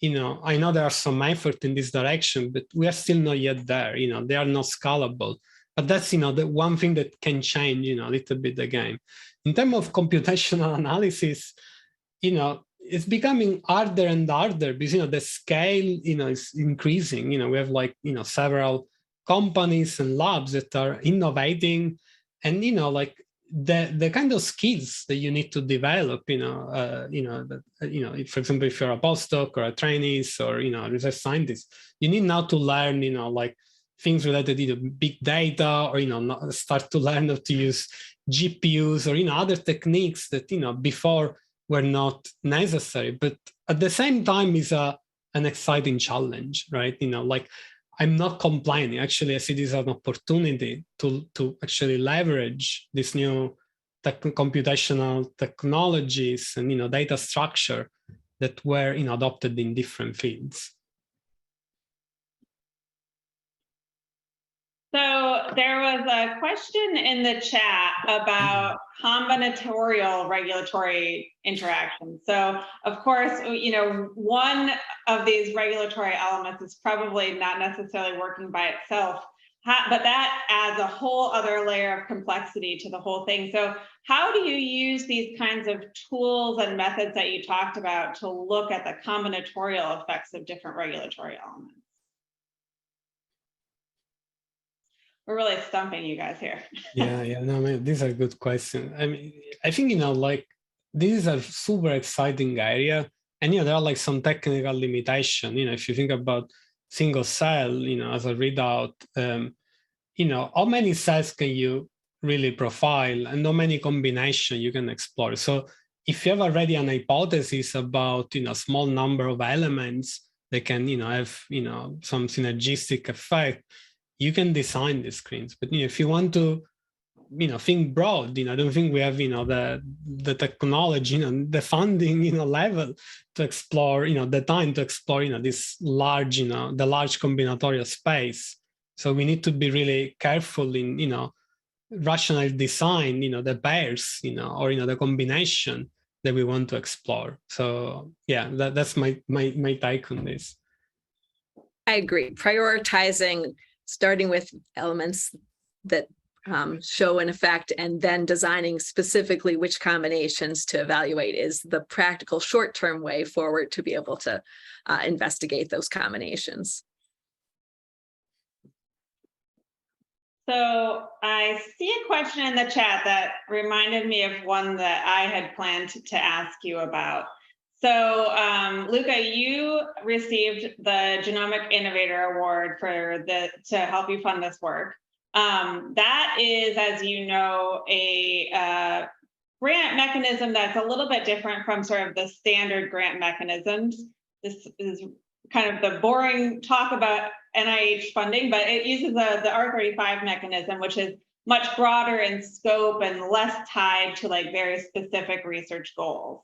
I know there are some effort in this direction, but we are still not yet there. They are not scalable. But that's, the one thing that can change, a little bit the game. In terms of computational analysis, it's becoming harder and harder because the scale is increasing. We have like several companies and labs that are innovating, and like the kind of skills that you need to develop. For example, if you're a postdoc or a trainee or a research scientist, you need now to learn like things related to big data, or start to learn how to use GPUs or other techniques that before were not necessary, but at the same time is an exciting challenge, right? Like I'm not complaining. Actually, I see this as an opportunity to actually leverage this new computational technologies and data structure that were adopted in different fields. So there was a question in the chat about combinatorial regulatory interactions. So of course, one of these regulatory elements is probably not necessarily working by itself, but that adds a whole other layer of complexity to the whole thing. So how do you use these kinds of tools and methods that you talked about to look at the combinatorial effects of different regulatory elements? We're really stumping you guys here. No, these are good questions. I mean, I think, like, this is a super exciting area. And, there are like some technical limitation, if you think about single cell, as a readout, how many cells can you really profile and how many combinations you can explore. So if you have already an hypothesis about, small number of elements that can, have, some synergistic effect, you can design the screens. But if you want to, think broad, I don't think we have, the technology, the funding, level to explore, the time to explore, this large, the large combinatorial space. So we need to be really careful in, rational design, the pairs, or, the combination that we want to explore. So yeah, that's my take on this. I agree. Prioritizing, starting with elements that show an effect and then designing specifically which combinations to evaluate is the practical short-term way forward to be able to investigate those combinations. So I see a question in the chat that reminded me of one that I had planned to ask you about. So Luca, you received the Genomic Innovator Award to help you fund this work. That is, as you know, a grant mechanism that's a little bit different from sort of the standard grant mechanisms. This is kind of the boring talk about NIH funding, but it uses the R35 mechanism, which is much broader in scope and less tied to like very specific research goals.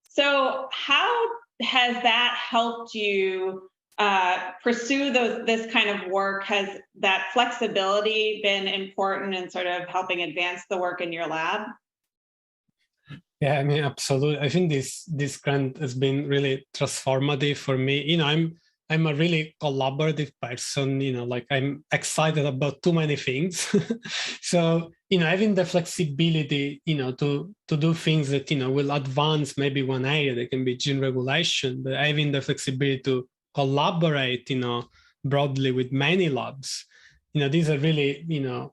So how has that helped you pursue this kind of work? Has that flexibility been important in sort of helping advance the work in your lab? Yeah, I mean, absolutely. I think this grant has been really transformative for me. You know, I'm a really collaborative person. You know, like I'm excited about too many things. So, you know, having the flexibility, you know, to do things that, you know, will advance maybe one area that can be gene regulation, but having the flexibility to collaborate, you know, broadly with many labs, you know, these are really, you know,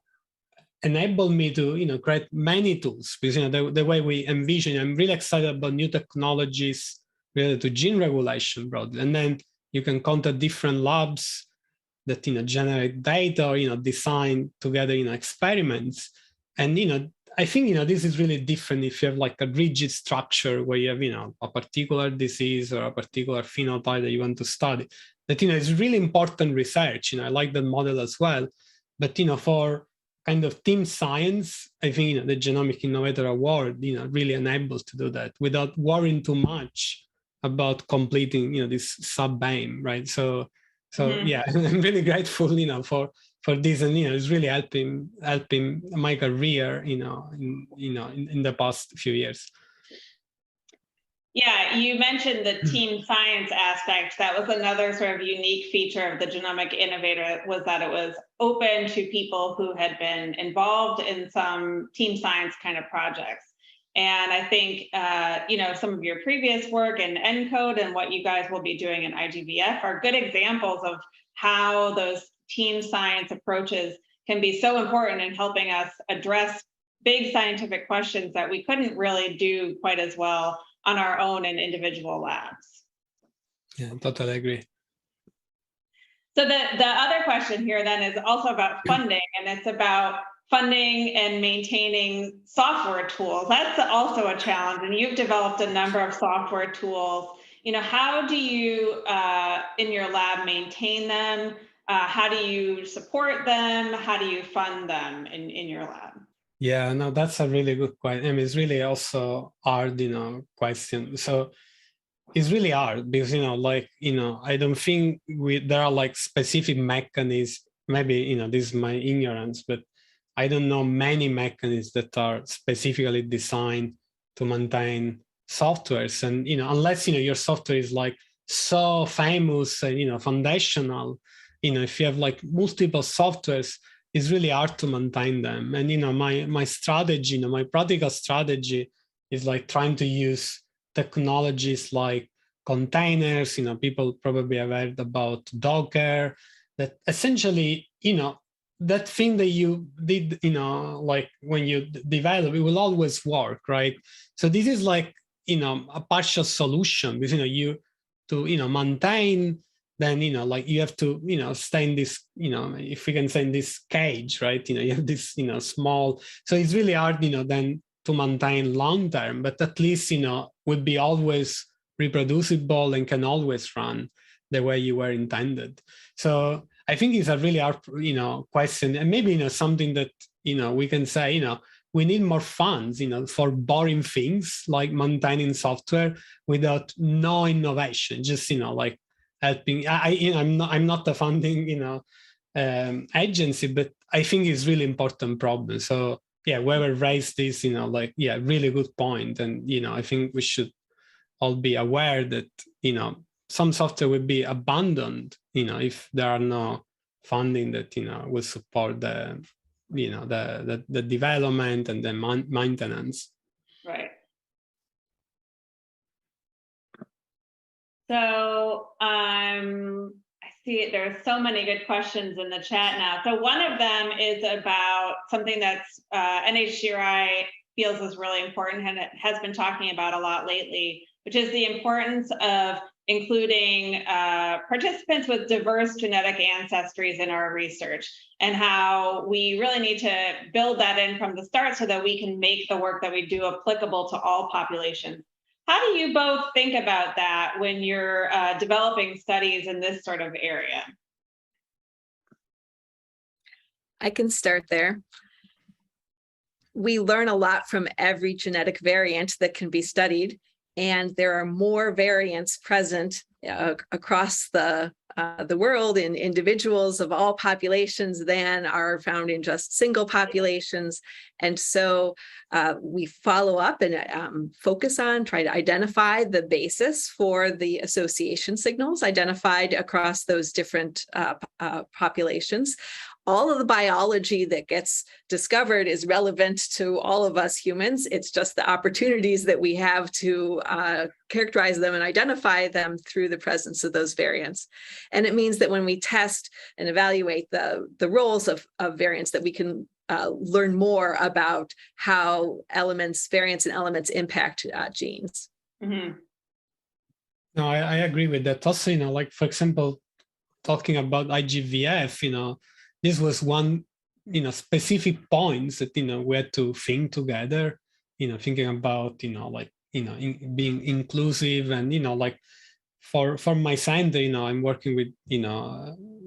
enable me to, you know, create many tools, because, you know, the way we envision, I'm really excited about new technologies related to gene regulation broadly. And then you can contact different labs that, you know, generate data or, you know, design together, you know, experiments. And, you know, I think, you know, this is really different if you have like a rigid structure where you have, you know, a particular disease or a particular phenotype that you want to study. That, you know, is really important research. You know, I like that model as well. But, you know, for kind of team science, I think, you know, the Genomic Innovator Award, you know, really enables to do that without worrying too much about completing, you know, this sub-aim, right? So yeah, I'm really grateful, you know, for this, and, you know, it's really helping my career, you know, in the past few years. Yeah, you mentioned the team science aspect. That was another sort of unique feature of the Genomic Innovator, was that it was open to people who had been involved in some team science kind of projects. And I think, you know, some of your previous work in ENCODE and what you guys will be doing in IGVF are good examples of how those team science approaches can be so important in helping us address big scientific questions that we couldn't really do quite as well on our own in individual labs. Yeah, totally agree. So the other question here then is also about funding, and it's about funding and maintaining software tools. That's also a challenge, and you've developed a number of software tools. You know, how do you in your lab maintain them? How do you support them? How do you fund them in your lab? Yeah, no, that's a really good question. I mean, it's really also hard, you know, question. So it's really hard because, you know, like, you know, I don't think there are like specific mechanisms. Maybe, you know, this is my ignorance, but I don't know many mechanisms that are specifically designed to maintain softwares. And, you know, unless, you know, your software is like so famous and, you know, foundational, you know, if you have like multiple softwares, it's really hard to maintain them. And, you know, my strategy, you know, my practical strategy is like trying to use technologies like containers. You know, people probably have heard about Docker, that essentially, you know, that thing that you did, you know, like when you develop, it will always work, right? So this is like, you know, a partial solution because, you know, to maintain, then, you know, like you have to, you know, stay in this, you know, if we can say in this cage, right? You know, you have this, you know, small, so it's really hard, you know, then to maintain long term, but at least, you know, would be always reproducible and can always run the way you were intended. So I think it's a really hard, you know, question, and maybe, you know, something that, you know, we can say, you know, we need more funds, you know, for boring things like maintaining software without no innovation, just, you know, like helping. I'm not a funding, you know, agency, but I think it's really important problem. So yeah, whoever raised this, you know, like, yeah, really good point. And, you know, I think we should all be aware that, you know, some software will be abandoned, you know, if there are no funding that, you know, will support the, you know, the development and the maintenance. Right. So I see there are so many good questions in the chat now. So one of them is about something that's NHGRI feels is really important and it has been talking about a lot lately, which is the importance of including participants with diverse genetic ancestries in our research, and how we really need to build that in from the start so that we can make the work that we do applicable to all populations. How do you both think about that when you're developing studies in this sort of area? I can start there. We learn a lot from every genetic variant that can be studied, and there are more variants present across the world in individuals of all populations than are found in just single populations. And so we follow up and focus on, try to identify the basis for the association signals identified across those different populations. All of the biology that gets discovered is relevant to all of us humans. It's just the opportunities that we have to characterize them and identify them through the presence of those variants. And it means that when we test and evaluate the roles of variants, that we can learn more about how variants and elements impact genes. Mm-hmm. No, I agree with that. Also, like, for example, talking about IGVF, this was one, specific points that, we had to think together, thinking about, being inclusive and, like for my center, I'm working with,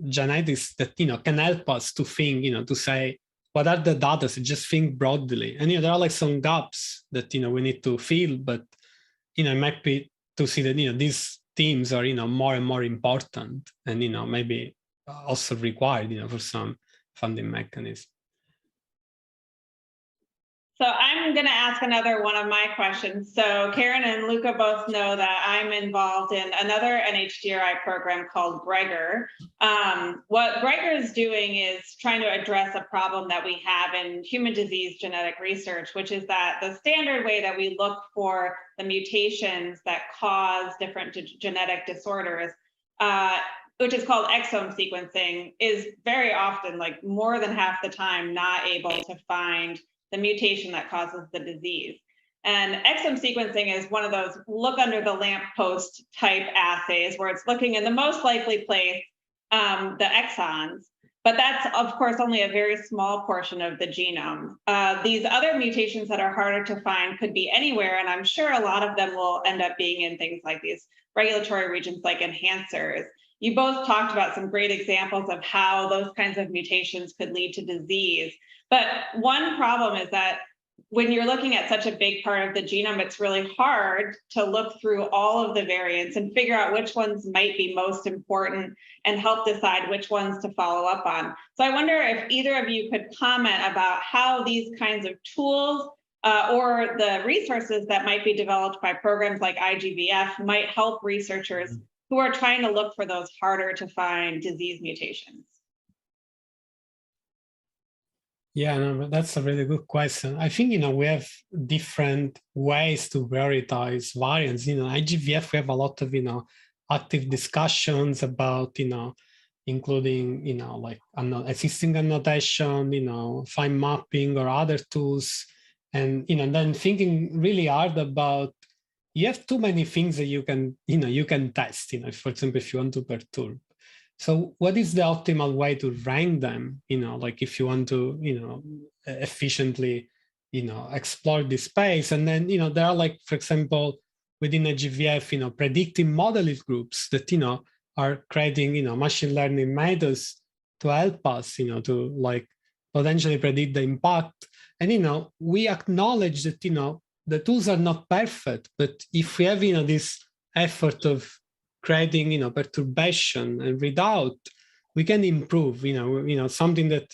genetics that, can help us to think, to say, what are the data? So just think broadly. And, there are like some gaps that, we need to fill, but, it might be to see that, these themes are, more and more important and, maybe also required, for some funding mechanism. So I'm going to ask another one of my questions. So Karen and Luca both know that I'm involved in another NHGRI program called GREGOR. What GREGOR is doing is trying to address a problem that we have in human disease genetic research, which is that the standard way that we look for the mutations that cause different genetic disorders, which is called exome sequencing, is very often, like more than half the time, not able to find the mutation that causes the disease. And exome sequencing is one of those look under the lamppost type assays where it's looking in the most likely place, the exons, but that's of course only a very small portion of the genome. These other mutations that are harder to find could be anywhere, and I'm sure a lot of them will end up being in things like these regulatory regions like enhancers. You both talked about some great examples of how those kinds of mutations could lead to disease. But one problem is that when you're looking at such a big part of the genome, it's really hard to look through all of the variants and figure out which ones might be most important and help decide which ones to follow up on. So I wonder if either of you could comment about how these kinds of tools or the resources that might be developed by programs like IGVF might help researchers who are trying to look for those harder to find disease mutations. Yeah, no, that's a really good question. I think, we have different ways to prioritize variants. IGVF, we have a lot of, active discussions about, including, like existing annotation, fine mapping or other tools. And, then thinking really hard about, you have too many things that you can test, for example, if you want to perturb. So what is the optimal way to rank them? Like if you want to, efficiently, explore this space. And then, there are like, for example, within IGVF, predictive modelist groups that, are creating, machine learning methods to help us, to like potentially predict the impact. And, we acknowledge that, the tools are not perfect, but if we have, this effort of creating, perturbation and readout, we can improve, something that,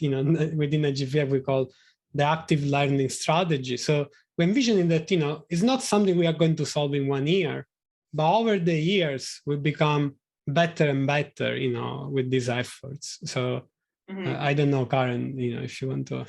within IGVF we call the active learning strategy. So we're envisioning that, it's not something we are going to solve in 1 year, but over the years we become better and better, with these efforts. So I don't know, Karen, if you want to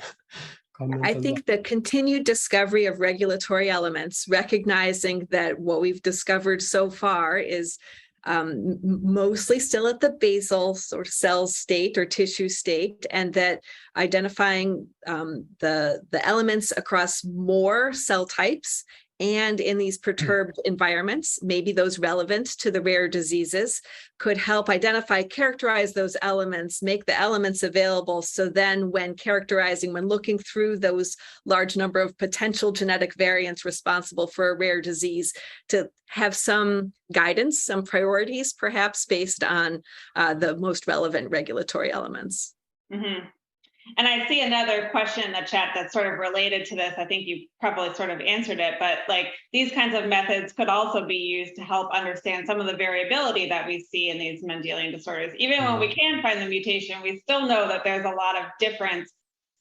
comment. I think the continued discovery of regulatory elements, recognizing that what we've discovered so far is mostly still at the basal sort of cell state or tissue state, and that identifying the elements across more cell types and in these perturbed environments, maybe those relevant to the rare diseases, could help identify, characterize those elements, make the elements available. So then when characterizing, when looking through those large number of potential genetic variants responsible for a rare disease, to have some guidance, some priorities, perhaps based on the most relevant regulatory elements. Mm-hmm. And I see another question in the chat that's sort of related to this. I think you probably sort of answered it, but like these kinds of methods could also be used to help understand some of the variability that we see in these Mendelian disorders. Even when we can find the mutation, we still know that there's a lot of difference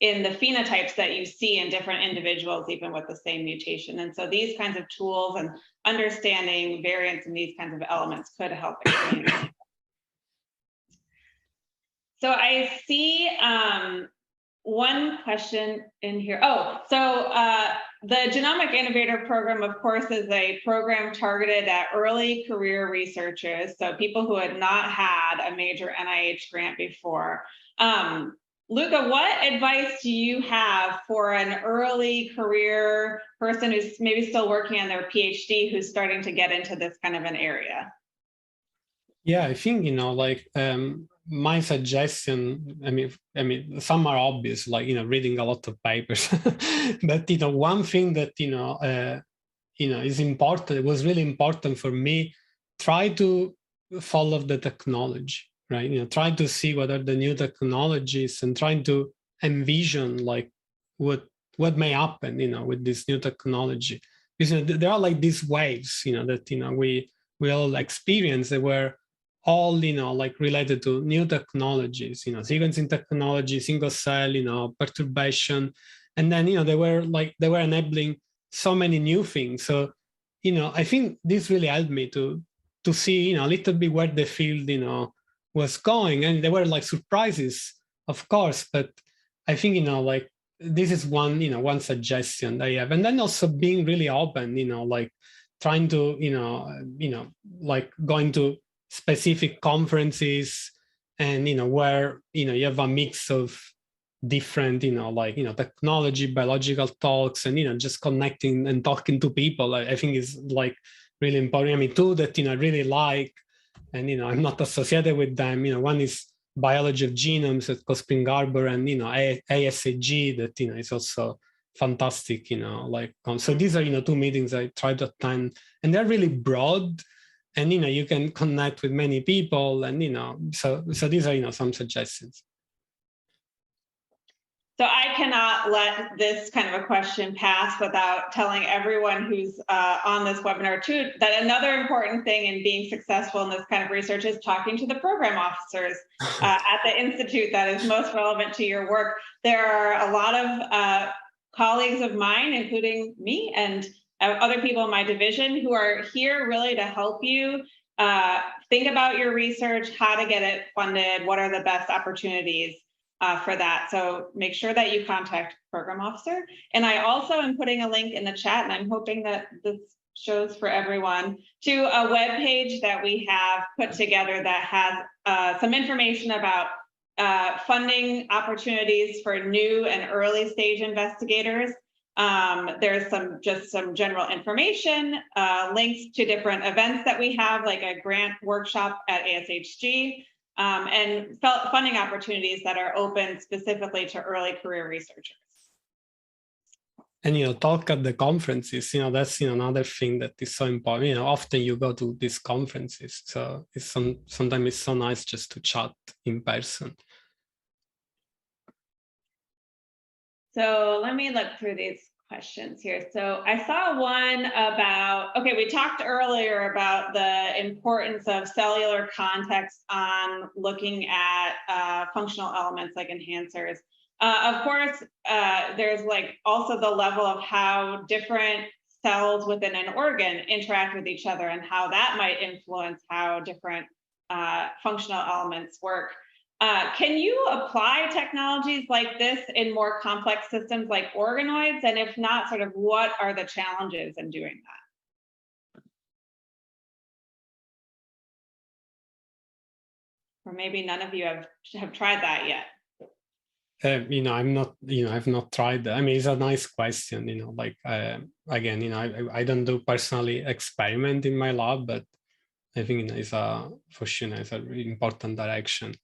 in the phenotypes that you see in different individuals, even with the same mutation. And so these kinds of tools and understanding variants in these kinds of elements could help explain that. So I see one question in here. Oh, so the Genomic Innovator Program, of course, is a program targeted at early career researchers, so people who had not had a major NIH grant before. Luca, what advice do you have for an early career person who's maybe still working on their PhD, who's starting to get into this kind of an area? Yeah, I think, like my suggestion, I mean, some are obvious, like, reading a lot of papers, but, one thing that, is important, it was really important for me, try to follow the technology, right? Try to see what are the new technologies and trying to envision like what may happen, with this new technology. Because there are like these waves, that, we all experience that were all, like related to new technologies, sequencing technology, single cell, perturbation. And then, they were enabling so many new things. So, I think this really helped me to see, a little bit where the field, was going. And there were like surprises, of course, but I think, like this is one, one suggestion I have. And then also being really open, like trying to, like going to specific conferences and where you have a mix of different like technology, biological talks, and just connecting and talking to people. I think is like really important. I mean, two that I really like, and I'm not associated with them. One is biology of genomes at Cospring Harbor, and ASAG that is also fantastic. Like so these are two meetings I try to attend, and they're really broad. And you can connect with many people, and so these are some suggestions. So I cannot let this kind of a question pass without telling everyone who's on this webinar too that another important thing in being successful in this kind of research is talking to the program officers at the institute that is most relevant to your work. There are a lot of colleagues of mine, including me and other people in my division, who are here really to help you think about your research, how to get it funded, what are the best opportunities for that. So make sure that you contact program officer. And I also am putting a link in the chat, and I'm hoping that this shows for everyone, to a web page that we have put together that has some information about funding opportunities for new and early stage investigators. There's some general information, links to different events that we have, like a grant workshop at ASHG, and funding opportunities that are open specifically to early career researchers. And talk at the conferences, that's another thing that is so important. Often you go to these conferences, so it's sometimes it's so nice just to chat in person. So let me look through these questions here. So I saw one about, okay, we talked earlier about the importance of cellular context on looking at functional elements like enhancers. Of course, there's like also the level of how different cells within an organ interact with each other and how that might influence how different functional elements work. Can you apply technologies like this in more complex systems like organoids? And if not, sort of what are the challenges in doing that? Or maybe none of you have tried that yet. I'm not, I've not tried that. I mean, it's a nice question, like, again, I don't do personally experiment in my lab, but I think it's for sure, it's a really important direction.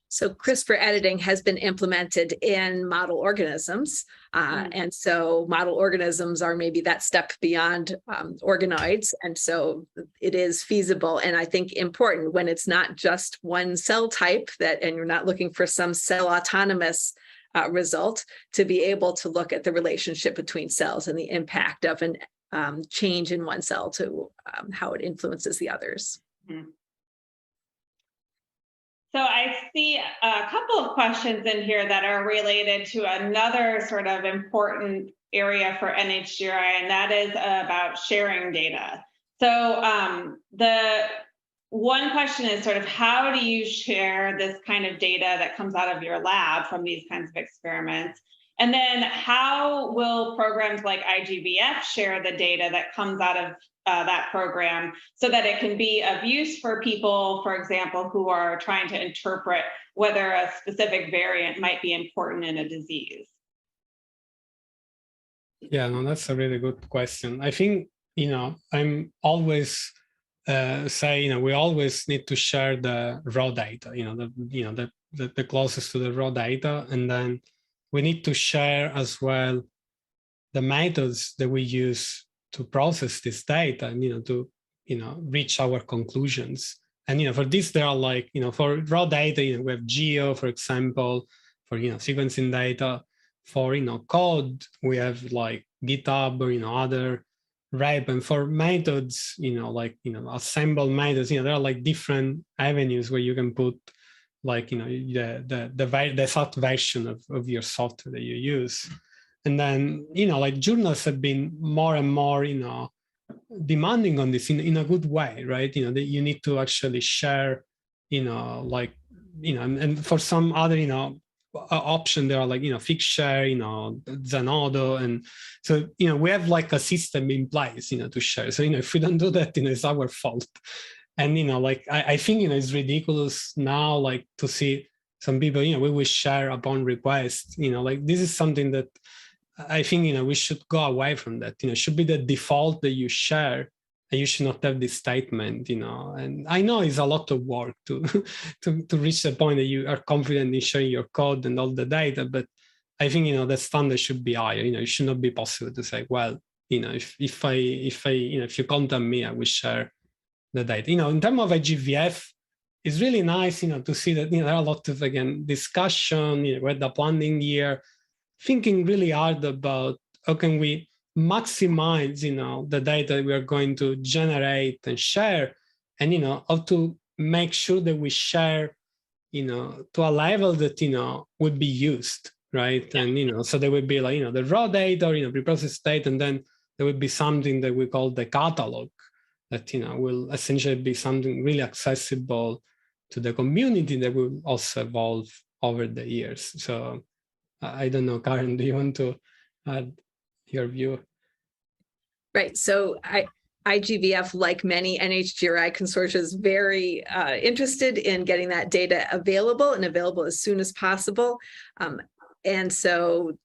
So CRISPR editing has been implemented in model organisms. And so model organisms are maybe that step beyond organoids. And so it is feasible and I think important when it's not just one cell type and you're not looking for some cell autonomous result, to be able to look at the relationship between cells and the impact of an change in one cell to how it influences the others. Mm-hmm. So I see a couple of questions in here that are related to another sort of important area for NHGRI, and that is about sharing data. So the one question is sort of, how do you share this kind of data that comes out of your lab from these kinds of experiments? And then how will programs like IGVF share the data that comes out of that program so that it can be of use for people, for example, who are trying to interpret whether a specific variant might be important in a disease? Yeah, no, that's a really good question. I think, I'm always say, we always need to share the raw data, the closest to the raw data, and then we need to share as well the methods that we use to process this data and, to, reach our conclusions. And, for this, there are like, for raw data, we have geo, for example, for, sequencing data. For, code, we have like GitHub or, other rep. And for methods, like, assemble methods, there are like different avenues where you can put like, the soft version of your software that you use. And then, like journals have been more and more, demanding on this in a good way, right? That you need to actually share, like, and for some other, option, there are like, Figshare, Zenodo. And so, we have like a system in place, to share. So, if we don't do that, it's our fault. And, like, I think, it's ridiculous now, like to see some people, we will share upon request, like this is something that I think, we should go away from that, it should be the default that you share and you should not have this statement, and I know it's a lot of work to, to reach the point that you are confident in sharing your code and all the data, but I think, the standard should be higher, it should not be possible to say, well, if you contact me, I will share the data. In terms of IGVF, it's really nice, to see that, there are a lot of, again, discussion, we're the planning year, thinking really hard about how can we maximize, the data we are going to generate and share, and, how to make sure that we share, to a level that, would be used, right? Yeah. And, so there would be like, the raw data or, preprocessed data, and then there would be something that we call the catalog that, will essentially be something really accessible to the community that will also evolve over the years. So I don't know, Karen, do you want to add your view? Right. So IGVF, like many NHGRI consortia, is very interested in getting that data available and available as soon as possible. And so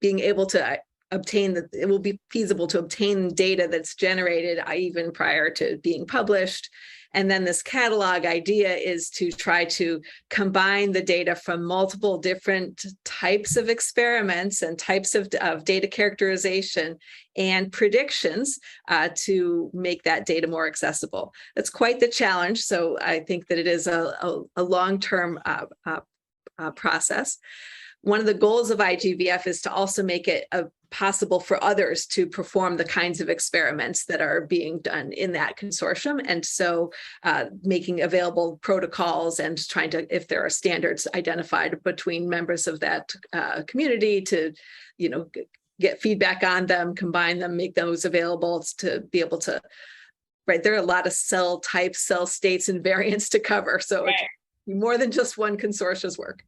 being able to obtain it will be feasible to obtain data that's generated even prior to being published. And then this catalog idea is to try to combine the data from multiple different types of experiments and types of data characterization and predictions to make that data more accessible. That's quite the challenge. So I think that it is a long-term process. One of the goals of IGVF is to also make it possible for others to perform the kinds of experiments that are being done in that consortium. And so making available protocols and trying to, if there are standards identified between members of that community to, get feedback on them, combine them, make those available to be able to, right, there are a lot of cell types, cell states, and variants to cover. So right. It's more than just one consortia's work.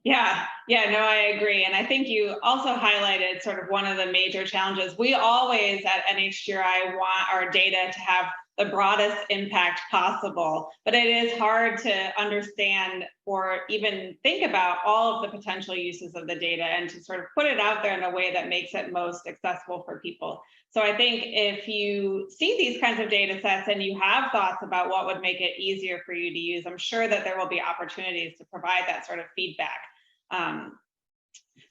Yeah, no, I agree. And I think you also highlighted sort of one of the major challenges. We always at NHGRI want our data to have the broadest impact possible. But it is hard to understand or even think about all of the potential uses of the data and to sort of put it out there in a way that makes it most accessible for people. So I think if you see these kinds of data sets and you have thoughts about what would make it easier for you to use, I'm sure that there will be opportunities to provide that sort of feedback.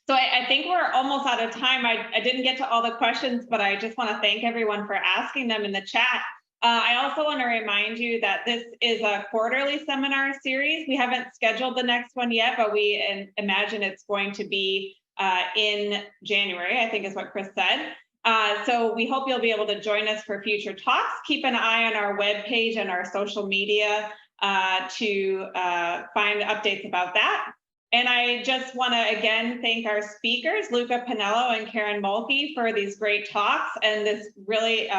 So I think we're almost out of time. I didn't get to all the questions, but I just want to thank everyone for asking them in the chat. I also want to remind you that this is a quarterly seminar series. We haven't scheduled the next one yet, but we imagine it's going to be in January, I think is what Chris said. So we hope you'll be able to join us for future talks. Keep an eye on our webpage and our social media to find updates about that. And I just want to again thank our speakers, Luca Pinello and Karen Mohlke, for these great talks and this really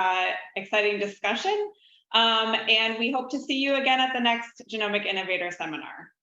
exciting discussion. And we hope to see you again at the next Genomic Innovator Seminar.